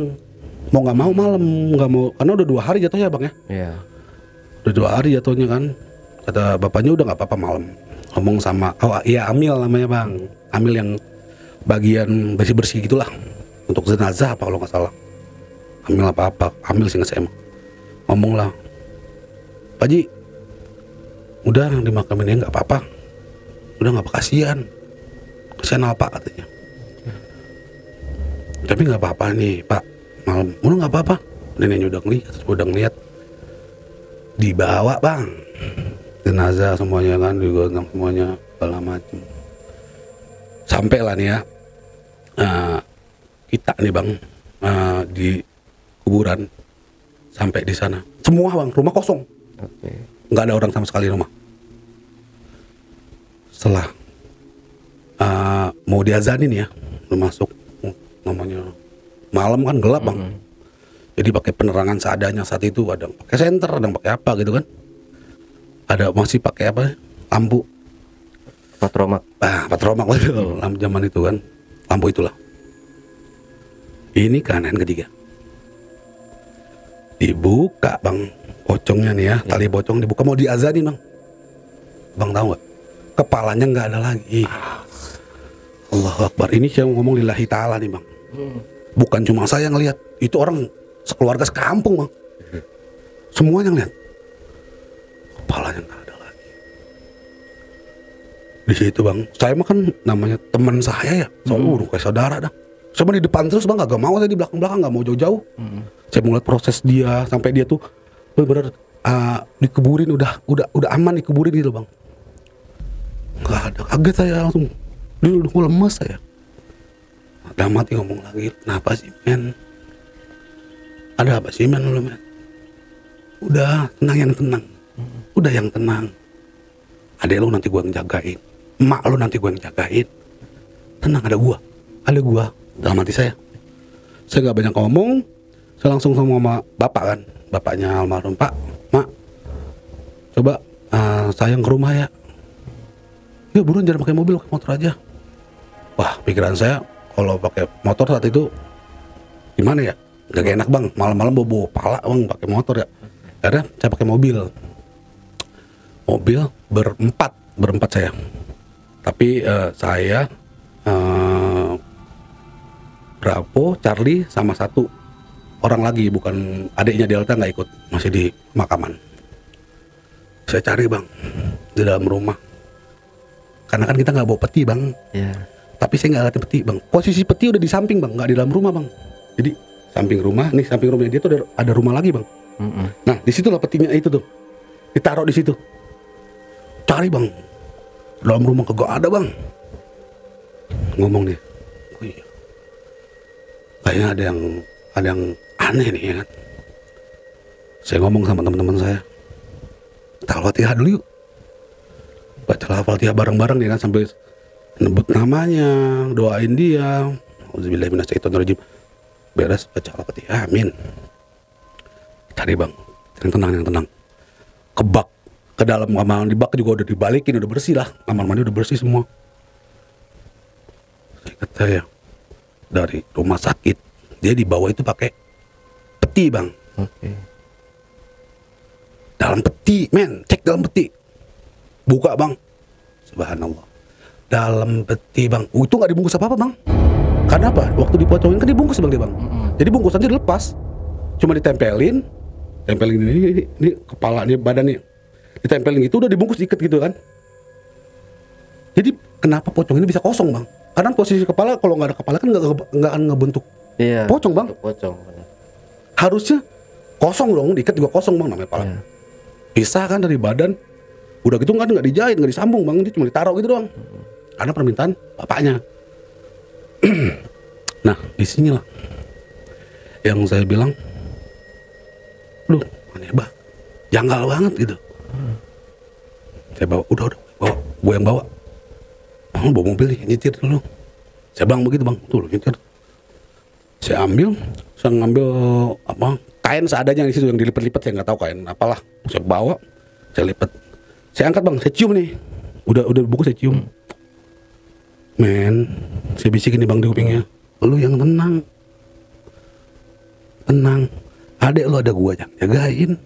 S1: Mau nggak mau malam, nggak mau, karena udah 2 hari jatuhnya bang ya.
S2: Iya.
S1: Udah 2 hari jatuhnya kan. Kata bapaknya udah nggak apa-apa malam. Ngomong sama, iya Amil namanya bang. Amil yang bagian bersih-bersih gitulah, untuk jenazah apa kalau nggak salah. Amil apa-apa, Amil sih nggak saya emang. Ngomong lah, Pak Ji, udah dimakamin ya nggak apa-apa. Udah nggak apa, kasihan apa katanya. Tapi nggak apa-apa nih Pak, malam udah nggak apa-apa. Neneknya udah ngeliat, dibawa bang jenazah semuanya kan, digotong semuanya segala macam. Sampai lah nih ya, kita nih bang, di kuburan. Sampai di sana semua bang, rumah kosong. Nggak ada orang sama sekali rumah. Setelah mau diazanin ya, lu masuk, namanya malam kan gelap bang. Jadi pakai penerangan seadanya saat itu, ada yang pakai senter, ada yang pakai apa gitu kan. Ada masih pakai apa? Lampu
S2: Patromak.
S1: Patromak betul, lampu zaman itu kan. Lampu itulah. Ini keanehan ketiga. Dibuka bang, pocongnya nih ya, tali pocong dibuka, mau diazanin bang. Bang tahu nggak? Kepalanya nggak ada lagi. Allahu Akbar. Ini saya ngomong lillahi ta'ala nih bang. Bukan cuma saya ngelihat, itu orang sekeluarga sekampung bang. Semuanya ngeliat. Kepalanya nggak ada lagi. Di situ bang, saya mah kan namanya teman saya ya, udah kayak saudara dah. Saya mah di depan terus bang, gak mau saya di belakang-belakang, nggak mau jauh-jauh. Saya mau lihat proses dia sampai dia tuh benar-benar dikuburin, udah aman dikuburin gitu bang. Nggak ada, kaget saya langsung. Dulu lemes saya. Udah mati ngomong lagi, kenapa sih men? Ada apa sih men lu men? Udah tenang yang tenang. Udah yang tenang. Adek lu nanti gua ngejagain. Emak lu nanti gua ngejagain. Tenang, ada gua. Dalam hati saya. Saya gak banyak ngomong. Saya langsung sama bapak kan. Bapaknya almarhum, Pak, Mak, coba sayang ke rumah ya. Ya buruan, jangan pakai mobil, pakai motor aja. Wah, pikiran saya kalau pakai motor saat itu gimana ya? Gak enak bang, malam-malam bobo pala bang pakai motor ya. Akhirnya saya pakai mobil berempat saya. Tapi saya, Bravo, Charlie sama satu orang lagi, bukan adiknya Delta, nggak ikut, masih di makaman. Saya cari bang di dalam rumah, karena kan kita nggak bawa peti bang. Tapi saya nggak lihat peti bang. Posisi peti udah di samping bang, nggak di dalam rumah bang. Jadi samping rumahnya dia tuh ada rumah lagi bang. Nah disitulah petinya itu tuh, ditaruh di situ. Cari bang, dalam rumah kagak ada bang. Ngomong dia, oh iya, kayaknya ada yang aneh nih ya kan. Saya ngomong sama teman-teman saya, kita Al-Fatihah dulu yuk. Baca Al-Fatihah bareng-bareng nih kan, sampai nebut namanya, doain dia. Auzubillahi minasyaitonirrajim. Beres baca Al-Fatihah, amin. Cari bang, yang tenang. Ke bak, ke dalam kamar mandi, bak juga udah dibalikin, udah bersih lah. Kamar mandi udah bersih semua. kata saya, dari rumah sakit. Dia dibawa itu pakai peti bang.
S2: Oke.
S1: Dalam peti, men, cek dalam peti. Buka bang, subhanallah. Dalam peti bang, itu nggak dibungkus apa-apa bang. Karena apa? Waktu dipocongin kan dibungkus bang dia bang. Jadi bungkusannya dilepas, cuma ditempelin ini kepala nih badan nih, ditempelin gitu udah dibungkus ikat gitu kan. Jadi kenapa pocong ini bisa kosong bang? Karena posisi kepala kalau nggak ada kepala kan nggak akan ngebentuk pocong bang.
S2: Pocong.
S1: Harusnya kosong dong, diikat juga kosong bang namanya kepala. Pisah kan dari badan. Udah gitu kan nggak dijahit, nggak disambung bang, dia cuma ditaruh gitu doang. Karena permintaan bapaknya. Nah disinilah yang saya bilang, duh aneh banget, janggal banget gitu. Saya bawa, udah bawa, gue yang bawa. Bawa mobil nih, nyetir dulu. Saya bilang begitu bang, tuh nyetir. Saya ngambil apa kain seadanya di situ yang dilipat-lipat, saya nggak tahu kain apalah. Saya bawa, saya lipat, saya angkat bang, saya cium nih. Udah buku saya cium. Men, saya bisikin nih bang di kupingnya, lu yang tenang. Adek lu ada gua yang jagain.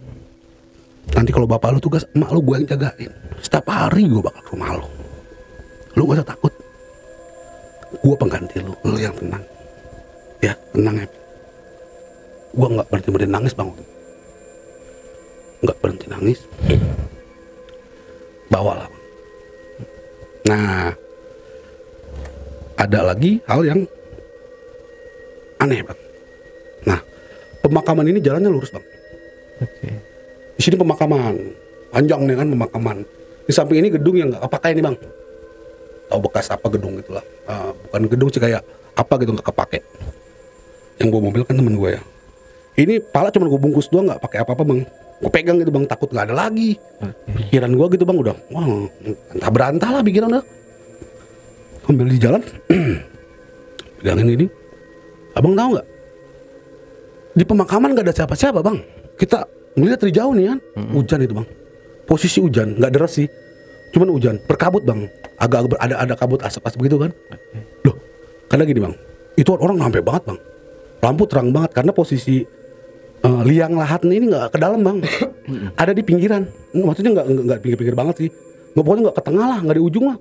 S1: Nanti kalau bapak lu tugas, emak lu gua yang jagain. Setiap hari gua bakal ke rumah lu. Lu gak usah takut. Gua pengganti lu yang tenang. Ya, tenang ya. Gua nggak berhenti nangis bang. Nggak berhenti nangis. Bawalah. Nah, ada lagi hal yang aneh bang. Nah, pemakaman ini jalannya lurus bang.
S2: Oke.
S1: Di sini pemakaman panjang nih kan pemakaman. Di samping ini gedung yang nggak kepakai nih bang. Tahu bekas apa gedung itulah. Bukan gedung sih, kayak apa gitu nggak kepake. Yang bawa mobil kan temen gue ya. Ini pala cuma gue bungkus doang, nggak pakai apa-apa bang. Gue pegang gitu bang, takut nggak ada lagi. Pikiran gue gitu bang udah, wah entah berantah lah pikiran udah. Ambil di jalan, pegangin ini. Abang tahu nggak? Di pemakaman nggak ada siapa-siapa bang. Kita ngeliat dari jauh nih kan, hujan itu bang. Posisi hujan, nggak deras sih, cuman hujan, berkabut bang. Agak ada kabut asap-asap gitu kan. Loh, karena gini bang, itu orang sampai banget bang. Lampu terang banget karena posisi liang lahat ini nggak ke dalam bang, ada di pinggiran. Maksudnya nggak pinggir-pinggir banget sih, nggak pokoknya nggak ke tengah lah, nggak di ujung lah.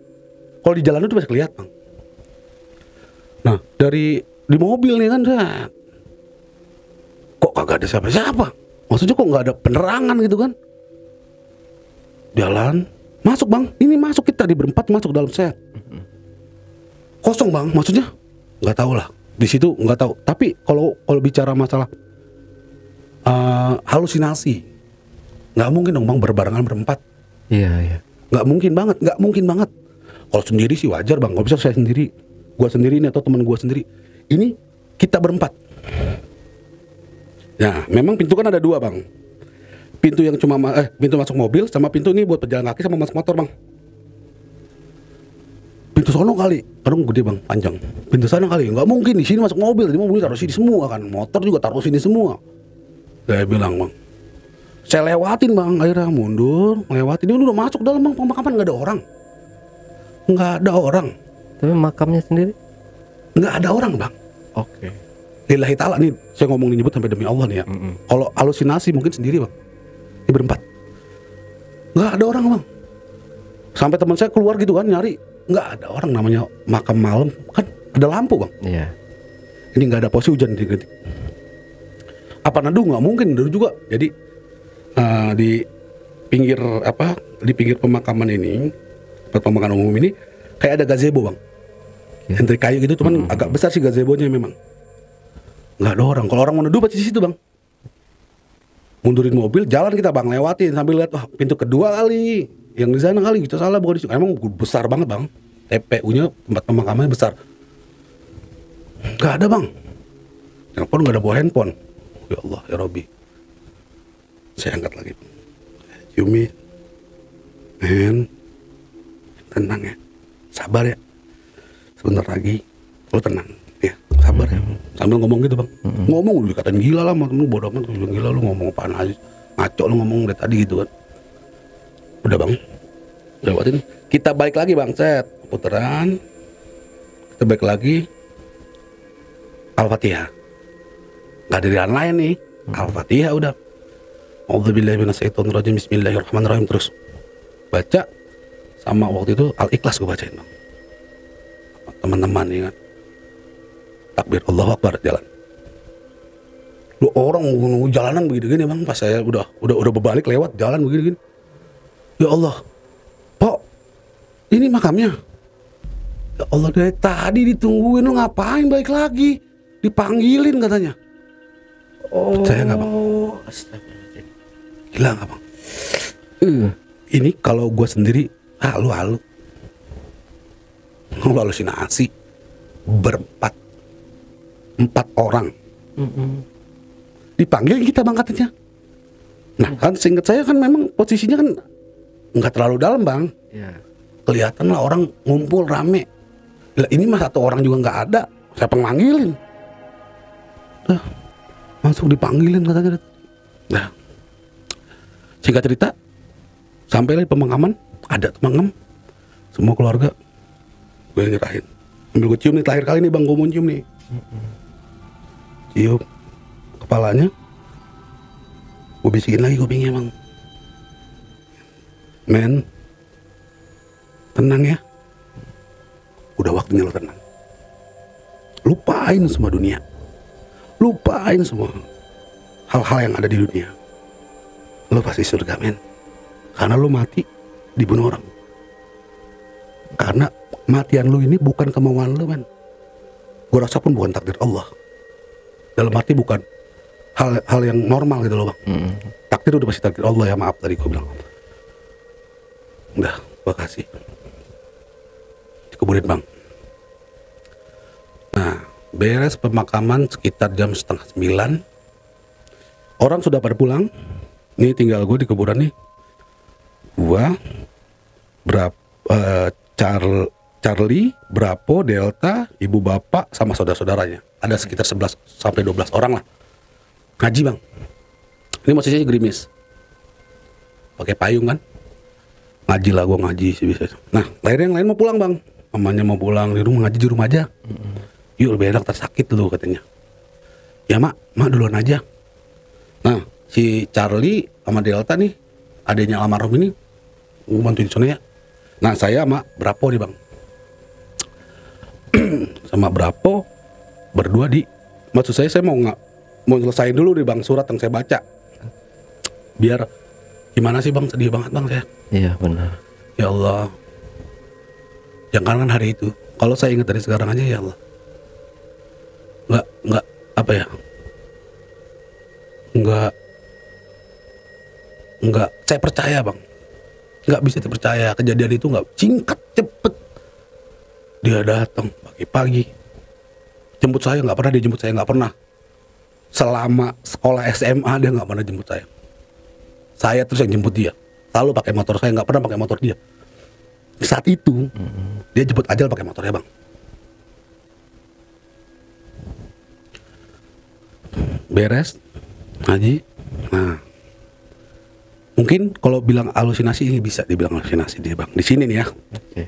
S1: Kalau di jalan itu masih kelihatan bang. Nah di mobil nih kan, kok kagak ada siapa-siapa. Maksudnya kok nggak ada penerangan gitu kan. Jalan masuk bang, ini masuk kita di berempat masuk dalam set. Kosong bang, maksudnya nggak tahu lah. Di situ nggak tahu. Tapi kalau bicara masalah halusinasi, nggak mungkin dong bang berbarengan berempat.
S2: Iya.
S1: Nggak mungkin banget. Kalau sendiri sih wajar bang. Kalau bisa saya sendiri, gua sendiri nih atau teman gua sendiri. Ini kita berempat. Nah, memang pintu kan ada dua bang. Pintu yang cuma pintu masuk mobil sama pintu ini buat pejalan kaki sama masuk motor bang. Pintu sono kali, kadang gede bang, panjang. Pintu sana kali, nggak mungkin di sini masuk mobil. Di mobil taruh sini semua kan, motor juga taruh sini semua. Saya bilang bang, saya lewatin bang, akhirnya mundur, lewatin. Ini udah masuk dalam bang, pemakaman nggak ada orang.
S2: Tapi makamnya sendiri
S1: nggak ada orang bang.
S2: Oke.
S1: Lillahi ta'ala nih, saya ngomong nyebut sampai demi Allah nih ya. Kalau halusinasi mungkin sendiri bang, ini berempat, nggak ada orang bang. Sampai teman saya keluar gitu kan nyari, nggak ada orang. Namanya makam malam kan ada lampu bang.
S2: Iya.
S1: Ini nggak ada, posisi hujan detik-detik. Apa neduh? Nggak mungkin neduh juga. Jadi di pinggir pemakaman ini, pemakaman umum ini kayak ada gazebo bang. Yang dari kayu gitu, cuman agak besar sih gazebonya memang. Nggak ada orang. Kalau orang mau neduh pasti di situ bang. Mundurin mobil, jalan kita bang, lewatin sambil lihat, wah pintu kedua kali, yang di sana kali, kita salah bukan di situ. Emang besar banget bang, TPU-nya tempat pemakamannya besar. Nggak ada bang. Telepon nggak ada, bawa handphone. Ya Allah ya Robbi. Saya angkat lagi. Ciumi, men, tenang ya, sabar ya. Sebentar lagi, lo tenang, ya, sabar ya. Sambil ngomong gitu bang, ngomong udah dikatain gila lah, lu bodoh amat, lu gila, lu ngomong apaan aja, ngaco lu ngomong dari tadi gitu kan. Udah bang, lewatin, kita balik lagi bang, set, puteran, kita kita balik lagi Al-Fatihah. Gak ada pilihan lain nih. Al-Fatihah udah. A'udzubillahi minasyaitonirrajim. Bismillahirrahmanirrahim. Terus baca. Sama waktu itu Al-Ikhlas gue bacain bang. Teman-teman ya kan. Takbir Allahu Akbar, jalan. Lu orang nunggu jalanan begini-gini bang. Pas saya udah berbalik lewat jalan begini-gini. Ya Allah, Pok, ini makamnya. Ya Allah, dari tadi ditungguin, lu ngapain balik lagi? Dipanggilin katanya.
S2: Oh,
S1: percaya nggak bang?
S2: Astagfirullahaladzim.
S1: Gila nggak bang? Ini kalau gue sendiri halu halusinasi empat orang dipanggil kita bang katanya. Nah kan seingat saya kan memang posisinya kan nggak terlalu dalam bang.
S2: Ya.
S1: Kelihatan lah orang ngumpul rame. Lah ini mah satu orang juga nggak ada. Siapa yang manggilin? Masuk dipanggilin katanya. Nah, singkat cerita, sampai di pemakaman, ada pemakaman, semua keluarga, gue nyerahin. Ambil gue cium nih, terakhir kali nih bang, gue mau cium nih. Cium kepalanya, gue bisikin lagi kupingnya bang. Men, tenang ya. Udah waktunya lo tenang. Lupain semua dunia. Lupain semua hal-hal yang ada di dunia. Lo pasti surga men. Karena lo mati dibunuh orang. Karena matian lo ini bukan kemauan lo men. Gue rasa pun bukan takdir Allah. Dalam arti bukan hal yang normal gitu loh bang. Takdir udah pasti takdir Allah ya, maaf tadi gue bilang. Udah, gue kasih. Dikuburin bang. Nah, beres pemakaman sekitar jam 8:30. Orang sudah pada pulang. Nih tinggal gue di kuburan nih. Gua, Charlie, Brapo, Delta, ibu bapak sama saudara-saudaranya. Ada sekitar 11 sampai 12 orang lah. Ngaji bang. Ini posisinya gerimis. Pakai payung kan. Ngaji lah, gue ngaji sih bisa. Nah, akhirnya yang lain mau pulang bang. Mamanya mau pulang, di rumah ngaji di rumah aja. Yuk lebih enak, tersakit lu katanya. Ya mak duluan aja. Nah si Charlie sama Delta nih, adanya almarhum ini, gue bantuin sana ya. Nah saya sama Brapo nih bang. Sama Brapo berdua maksud saya mau selesaiin dulu nih bang surat yang saya baca. Biar gimana sih bang, sedih banget bang saya.
S2: Iya benar.
S1: Ya Allah, jangankan hari itu, kalau saya ingat dari sekarang aja ya Allah. Nggak apa ya, nggak saya percaya bang, nggak bisa dipercaya kejadian itu, nggak singkat cepet. Dia datang pagi-pagi jemput saya, nggak pernah dia jemput saya, nggak pernah selama sekolah SMA dia nggak pernah jemput saya terus yang jemput dia, selalu pakai motor saya, nggak pernah pakai motor dia. Saat itu dia jemput Ajal pakai motornya bang. Beres ngaji. Nah mungkin kalau bilang halusinasi ini bisa dibilang halusinasi dia bang di sini nih ya.
S2: Okay.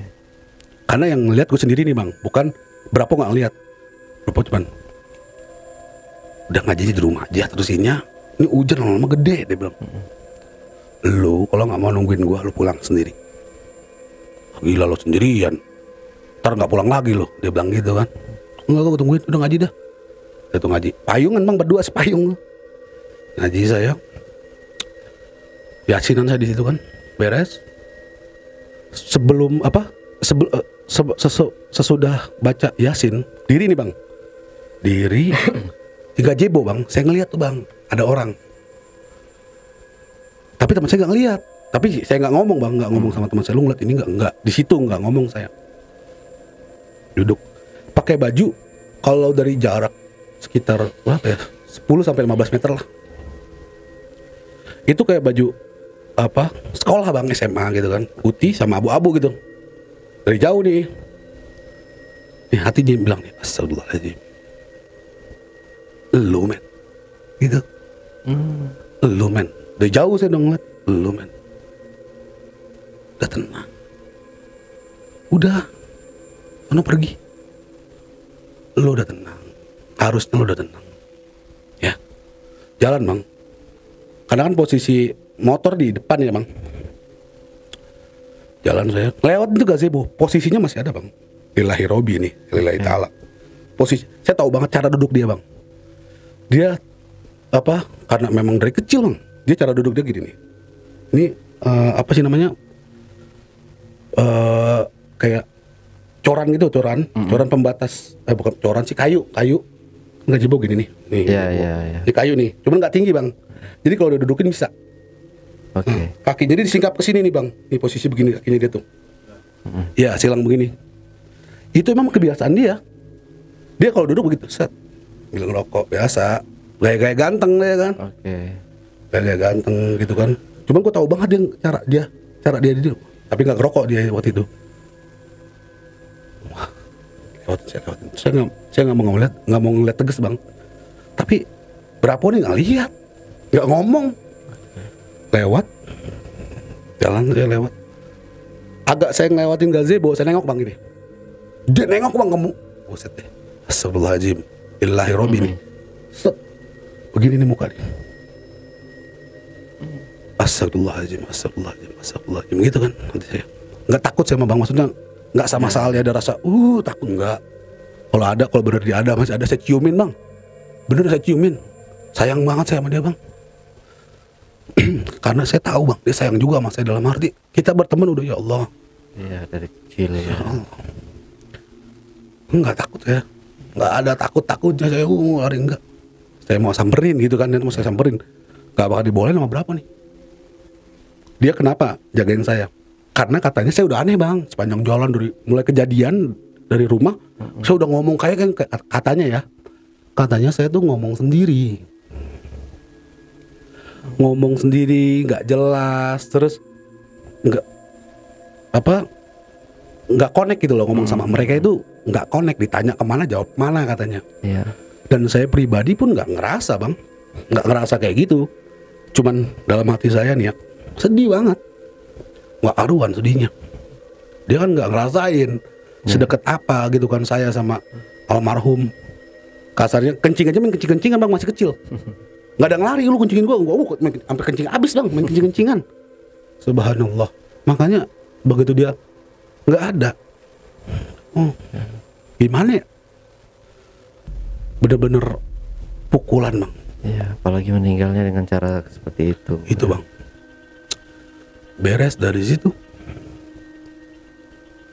S1: Karena yang ngeliat gue sendiri nih bang, bukan berapa nggak ngeliat. Berapa cuman udah ngaji di rumah aja, terus ini hujan lama-lama gede dia bilang. Lu kalau nggak mau nungguin gue, lu pulang sendiri. Gila lo sendirian, ntar nggak pulang lagi lo, dia bilang gitu kan. Enggak, gue tungguin, udah ngaji dah. Itu ngaji payungan bang, berdua sepayung. Ngaji saya, yasinan saya di situ kan, beres. Sebelum sesudah baca yasin, diri nih bang, diri 3 jebo bang, saya ngeliat tuh bang, ada orang. Tapi teman saya nggak ngeliat, tapi saya nggak ngomong bang, nggak ngomong sama teman saya. Lu ngeliat ini nggak di situ, nggak ngomong saya. Duduk, pakai baju, kalau dari jarak sekitar berapa ya, 10 sampai 15 meter lah. Itu kayak baju sekolah bang, SMA gitu kan, putih sama abu-abu gitu. Dari jauh nih hati dia bilang nih, astagfirullahaladzim, lu men, gitu. Lu men, dari jauh saya udah ngeliat, lu men, udah tenang, udah, mana pergi, lu udah tenang, harusnya lu udah tenang, ya. Jalan bang, karena kan posisi motor di depan ya bang. Jalan saya lewat itu gazebo, posisinya masih ada bang. Lillahi Robi nih, lillahi ta'ala. Posisi, saya tahu banget cara duduk dia bang. Dia apa? Karena memang dari kecil bang, dia cara duduk dia gini nih. Ini apa sih namanya? Kayak coran gitu, coran pembatas. Bukan coran sih, kayu. Nggak jebol gini nih. Nih,
S2: Iya.
S1: Ini kayu nih, cuman nggak tinggi bang. Jadi kalau dia dudukin bisa.
S2: Oke.
S1: Kakinya dia disingkap ke sini nih bang. Ini posisi begini kakinya dia tuh. Ya silang begini. Itu emang kebiasaan dia. Dia kalau duduk begitu, set, bilang rokok biasa, gaya-gaya ganteng ya kan.
S2: Oke.
S1: Gaya ganteng gitu kan. Cuman gue tahu banget dia cara dia duduk. Tapi nggak ngerokok dia waktu itu. Wah, lewatin. Saya nggak mau ngeliat tegas bang. Tapi berapa nih nggak lihat, nggak ngomong. Lewat, jalan saya lewat. Agak saya ngelewatin gazebo, saya nengok bang ini. Dia nengok bang kamu. Buset deh. Astagfirullahaladzim. Illahi Robi nih. Set. Begini nih muka dia. Astagfirullahaladzim. Gitu kan nanti saya. Nggak takut saya sama bang, maksudnya nggak sama sekali ada rasa takut, nggak. Kalau bener dia ada, masih ada, saya ciumin bang. Bener saya ciumin. Sayang banget saya sama dia bang. Karena saya tahu bang, dia sayang juga sama saya, dalam arti kita berteman udah ya Allah.
S2: Iya, dari kecil ya.
S1: Nggak takut ya, nggak ada takutnya saya lari enggak. Saya mau samperin gitu kan, mau saya samperin, nggak bakal dibolehin sama berapa nih. Dia kenapa jagain saya? Karena katanya saya udah aneh bang, sepanjang jalan dari mulai kejadian dari rumah, saya udah ngomong kayak kan katanya saya tuh ngomong sendiri, nggak jelas, terus nggak connect gitu loh, ngomong sama mereka itu nggak connect, ditanya kemana jawab mana katanya.
S2: Iya.
S1: Dan saya pribadi pun nggak ngerasa bang, nggak ngerasa kayak gitu. Cuman dalam hati saya nih ya, sedih banget, nggak karuan sedihnya. Dia kan nggak ngerasain sedekat apa gitu kan saya sama almarhum. Kasarnya kencing aja, main kencing-kencingan bang, masih kecil. Nggak ada yang lari, lu kencingin gua sampai kencing abis bang, main kencing-kencingan. Subhanallah. Makanya begitu dia nggak ada, gimana ya? Bener-bener pukulan bang.
S2: Iya, apalagi meninggalnya dengan cara seperti itu.
S1: Itu bang. Beres dari situ,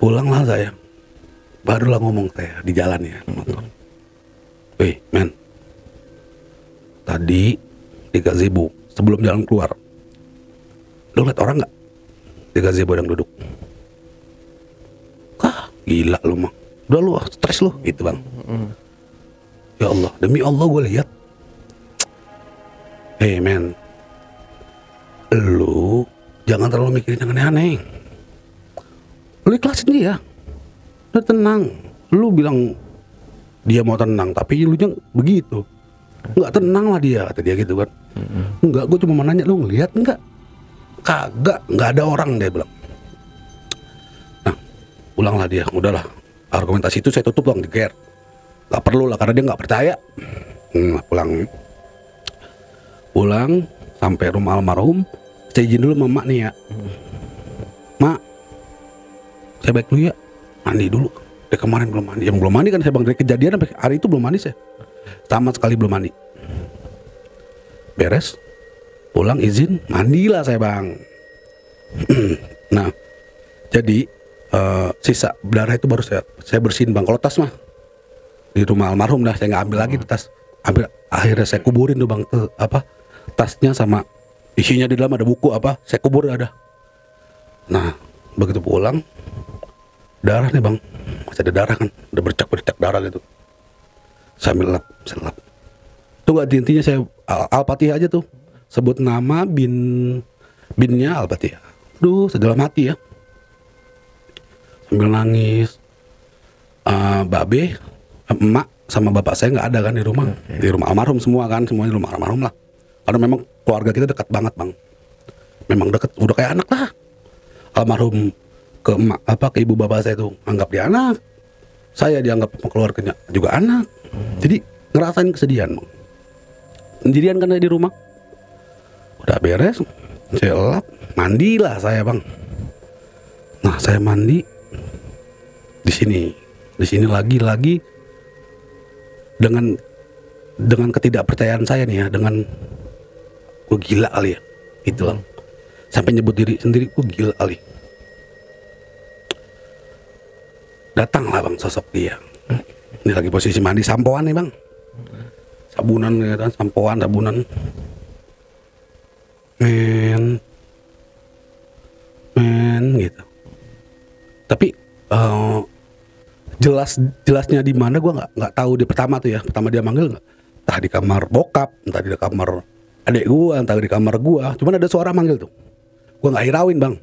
S1: pulanglah saya. Barulah ngomong saya di jalan ya, nonton. Weh men, tadi di gazebo sebelum jalan keluar, lu liat orang nggak di gazebo yang duduk? Gila lu mah, udah lu stres lu gitu bang. Ya Allah, demi Allah gue lihat. Men, lu jangan terlalu mikirin yang aneh-aneh. Lu ikhlasin dia, lu tenang. Lu bilang dia mau tenang, tapi lu jangan begitu. Nggak tenang lah dia, kata dia gitu kan. Enggak, gue cuma mau nanya, lu ngeliat enggak? Kagak, nggak ada orang, dia bilang. Pulanglah dia, udahlah, argumentasi itu saya tutup bang, diker. Gak perlu lah, karena dia nggak percaya. Pulang sampai rumah almarhum, saya izin dulu sama mak nih ya. Mak, saya balik dulu ya, mandi dulu. Dia kemarin belum mandi, yang belum mandi kan saya bang, dari kejadian sampai hari itu belum mandi saya, sama sekali belum mandi. Beres, pulang izin, mandilah saya bang. Nah, jadi sisa darah itu baru saya bersihin bang. Kalau tas mah di rumah almarhum dah, saya nggak ambil lagi di tas. Akhirnya saya kuburin tuh bang, tasnya sama isinya di dalam ada buku saya kubur ada. Nah begitu pulang, darah nih bang, masih ada darah kan, udah bercak darah gitu. Saya lap. Tuh gak, intinya saya Al-Fatihah aja tuh, sebut nama binnya Al-Fatihah. Duh, sedalam hati ya. Sambil nangis. Babe, emak sama bapak saya nggak ada kan di rumah. Di rumah almarhum semua kan, semuanya di rumah almarhum lah. Karena memang keluarga kita dekat banget bang. Memang dekat, udah kayak anak lah. Almarhum ke emak, ke ibu bapak saya tuh anggap dia anak. Saya dianggap sama keluarganya juga anak. Jadi ngerasain kesedihan bang. Sendirian kan saya di rumah. Udah beres, saya lap, mandilah saya bang. Nah saya mandi di sini lagi dengan ketidakpercayaan saya nih ya, dengan gue gila kali ya, itu bang. Sampai nyebut diri sendiri gue gila kali. Datanglah bang sosok dia. Ini lagi posisi mandi, sampoan nih bang, sabunan ya kan, sabunan. Men gitu. Tapi jelasnya di mana gue nggak tahu. Di pertama dia manggil nggak, entah di kamar bokap, entah di kamar adik gue, entah di kamar gue. Cuman ada suara manggil tuh. Gue nggak hirauin bang.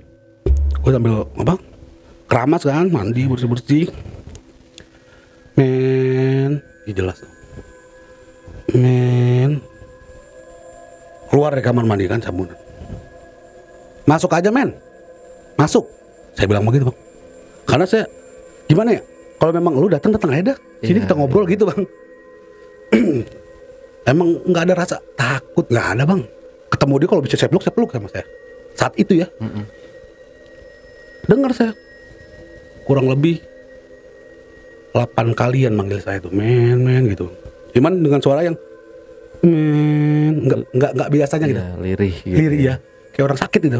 S1: Gue sambil keramas kan, mandi bersih. Men, jelas. Men, keluar dari kamar mandi kan sabunan. Masuk aja men, masuk. Saya bilang begitu bang. Karena saya gimana ya? Kalau memang lu datang aja dah. Sini kita ngobrol gitu bang. Emang nggak ada rasa takut, nggak ada bang. Ketemu dia kalau bisa saya peluk sama saya. Saat itu ya. Dengar saya kurang lebih 8 kalian manggil saya tuh men gitu. Cuman dengan suara yang nggak biasanya gitu.
S2: Lirih gitu.
S1: Lirih ya. Kayak orang sakit itu.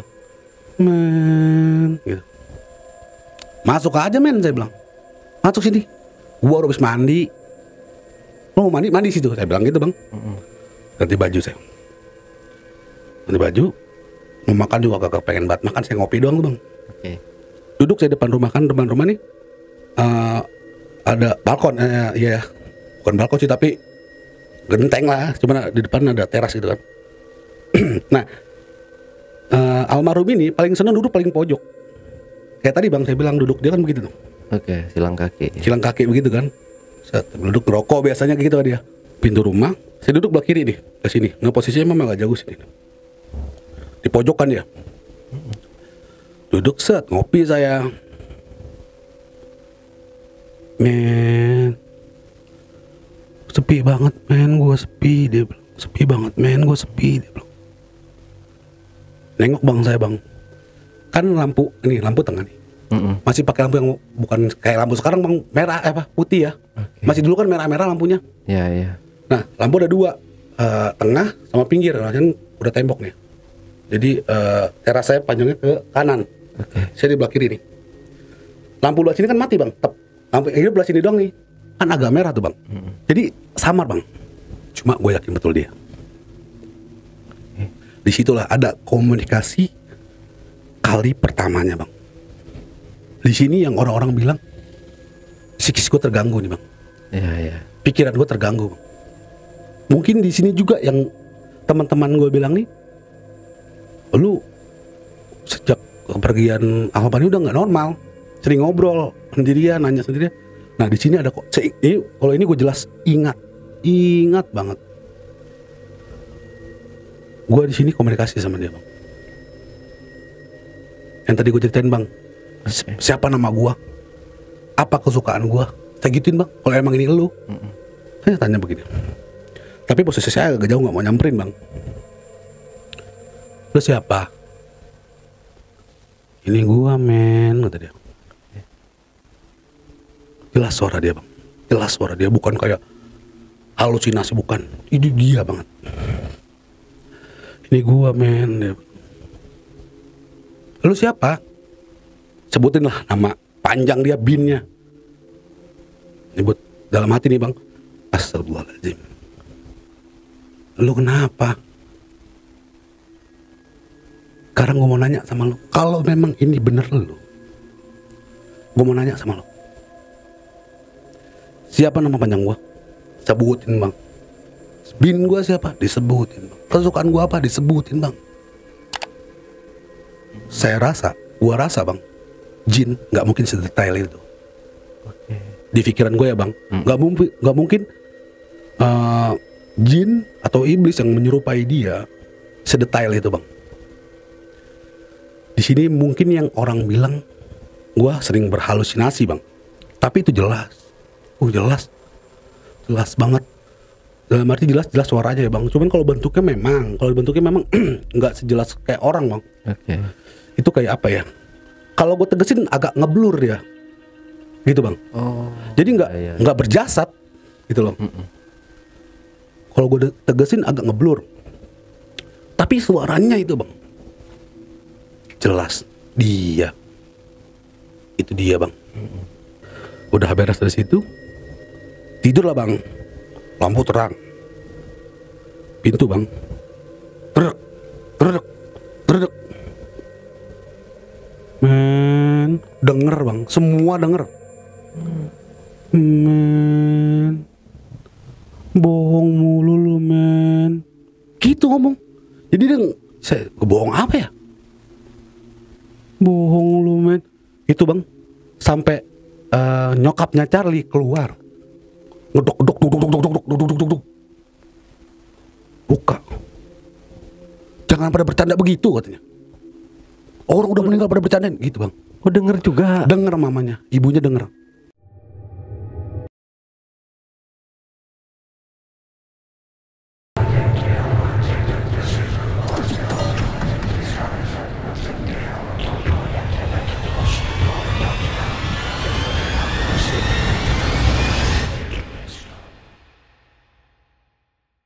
S1: Men gitu. Masuk aja men, saya bilang. Masuk sini. Gua habis mandi. Lo mau mandi situ, saya bilang gitu bang. Ganti baju saya. Ganti baju. Mau makan juga kagak pengen banget makan, saya ngopi doang bang.
S2: Oke.
S1: Duduk saya depan rumah nih. Ada balkon, ya bukan balkon sih tapi genteng lah. Cuma di depan ada teras gitu kan. Nah, almarhum ini paling senang duduk paling pojok. Kayak tadi bang saya bilang duduk dia kan begitu tuh.
S2: Oke, silang kaki
S1: Begitu kan. Saya duduk ngerokok biasanya gitu kan dia. Pintu rumah, saya duduk belah kiri nih, ke sini. Nah posisinya memang agak jauh sini. Di pojokan dia. Duduk set, ngopi saya. Men, sepi banget men, gue sepi dia bilang. Sepi banget men, gue sepi dia bilang. Nengok bang saya bang. Kan lampu tengah nih. Masih pakai lampu yang bukan kayak lampu sekarang bang, merah putih ya. Okay. Masih dulu kan merah-merah lampunya.
S2: Iya.
S1: Nah lampu ada 2, tengah sama pinggir, kan udah tembok nih. Jadi teras saya panjangnya ke kanan.
S2: Okay.
S1: Saya di belah kiri nih. Lampu belah sini kan mati bang. Lampu ini belah sini doang nih. Kan agak merah tuh bang. Jadi samar bang. Cuma gue yakin betul dia. Disitulah ada komunikasi kali pertamanya bang. Di sini yang orang-orang bilang psikis gue terganggu nih bang.
S2: Iya.
S1: Pikiran gue terganggu bang. Mungkin di sini juga yang teman-teman gue bilang nih, lu sejak kepergian Alvan udah nggak normal, sering ngobrol sendirian, nanya sendirian. Nah di sini ada kok. Kalau ini gue jelas ingat banget. Gue di sini komunikasi sama dia bang. Yang tadi gue ceritain bang. Okay. Siapa nama gue? Apa kesukaan gue? Saya gituin bang. Kalau emang ini lu, saya tanya begini. Tapi posisi saya agak jauh, nggak mau nyamperin bang. Lu siapa? Ini gue men, kata dia. Jelas suara dia bang. Jelas suara dia, bukan kayak halusinasi, bukan. Itu dia banget. Ini gue men. Dia. Lu siapa? Sebutin lah nama panjang dia, binnya. Nyebut dalam hati nih bang. Astagfirullahaladzim. Lu kenapa? Sekarang gue mau nanya sama lu. Kalau memang ini bener lu, gue mau nanya sama lu. Siapa nama panjang gue? Sebutin bang. Bin gue siapa? Disebutin bang. Kesukaan gue apa? Disebutin bang. Gue rasa bang, jin nggak mungkin sedetail itu.
S2: Okay.
S1: Di pikiran gue ya bang, nggak mungkin jin atau iblis yang menyerupai dia sedetail itu bang. Di sini mungkin yang orang bilang gue sering berhalusinasi bang, tapi itu jelas Jelas, jelas banget. Dalam arti jelas suaranya ya bang. Cuman kalau bentuknya memang nggak sejelas kayak orang bang.
S2: Oke.
S1: Itu kayak apa ya? Kalau gue tegesin agak ngeblur ya, gitu bang.
S2: Oh.
S1: Jadi
S2: iya.
S1: nggak berjasad, gitu loh. Kalau gue tegesin agak ngeblur. Tapi suaranya itu bang, jelas dia. Itu dia bang. Udah beres dari situ, tidurlah bang. Lampu terang, pintu bang, terek, terek, terek. Men, denger bang, semua denger. Men, bohong mulu lu men. Gitu ngomong. Jadi dia, saya bohong apa ya? Bohong lu men. Itu bang, sampai nyokapnya Charlie keluar. Ngedok, dok. Buka. Jangan pada bercanda begitu katanya. Orang udah meninggal pada bercandain gitu bang.
S2: Oh denger juga.
S1: Denger mamanya, ibunya denger.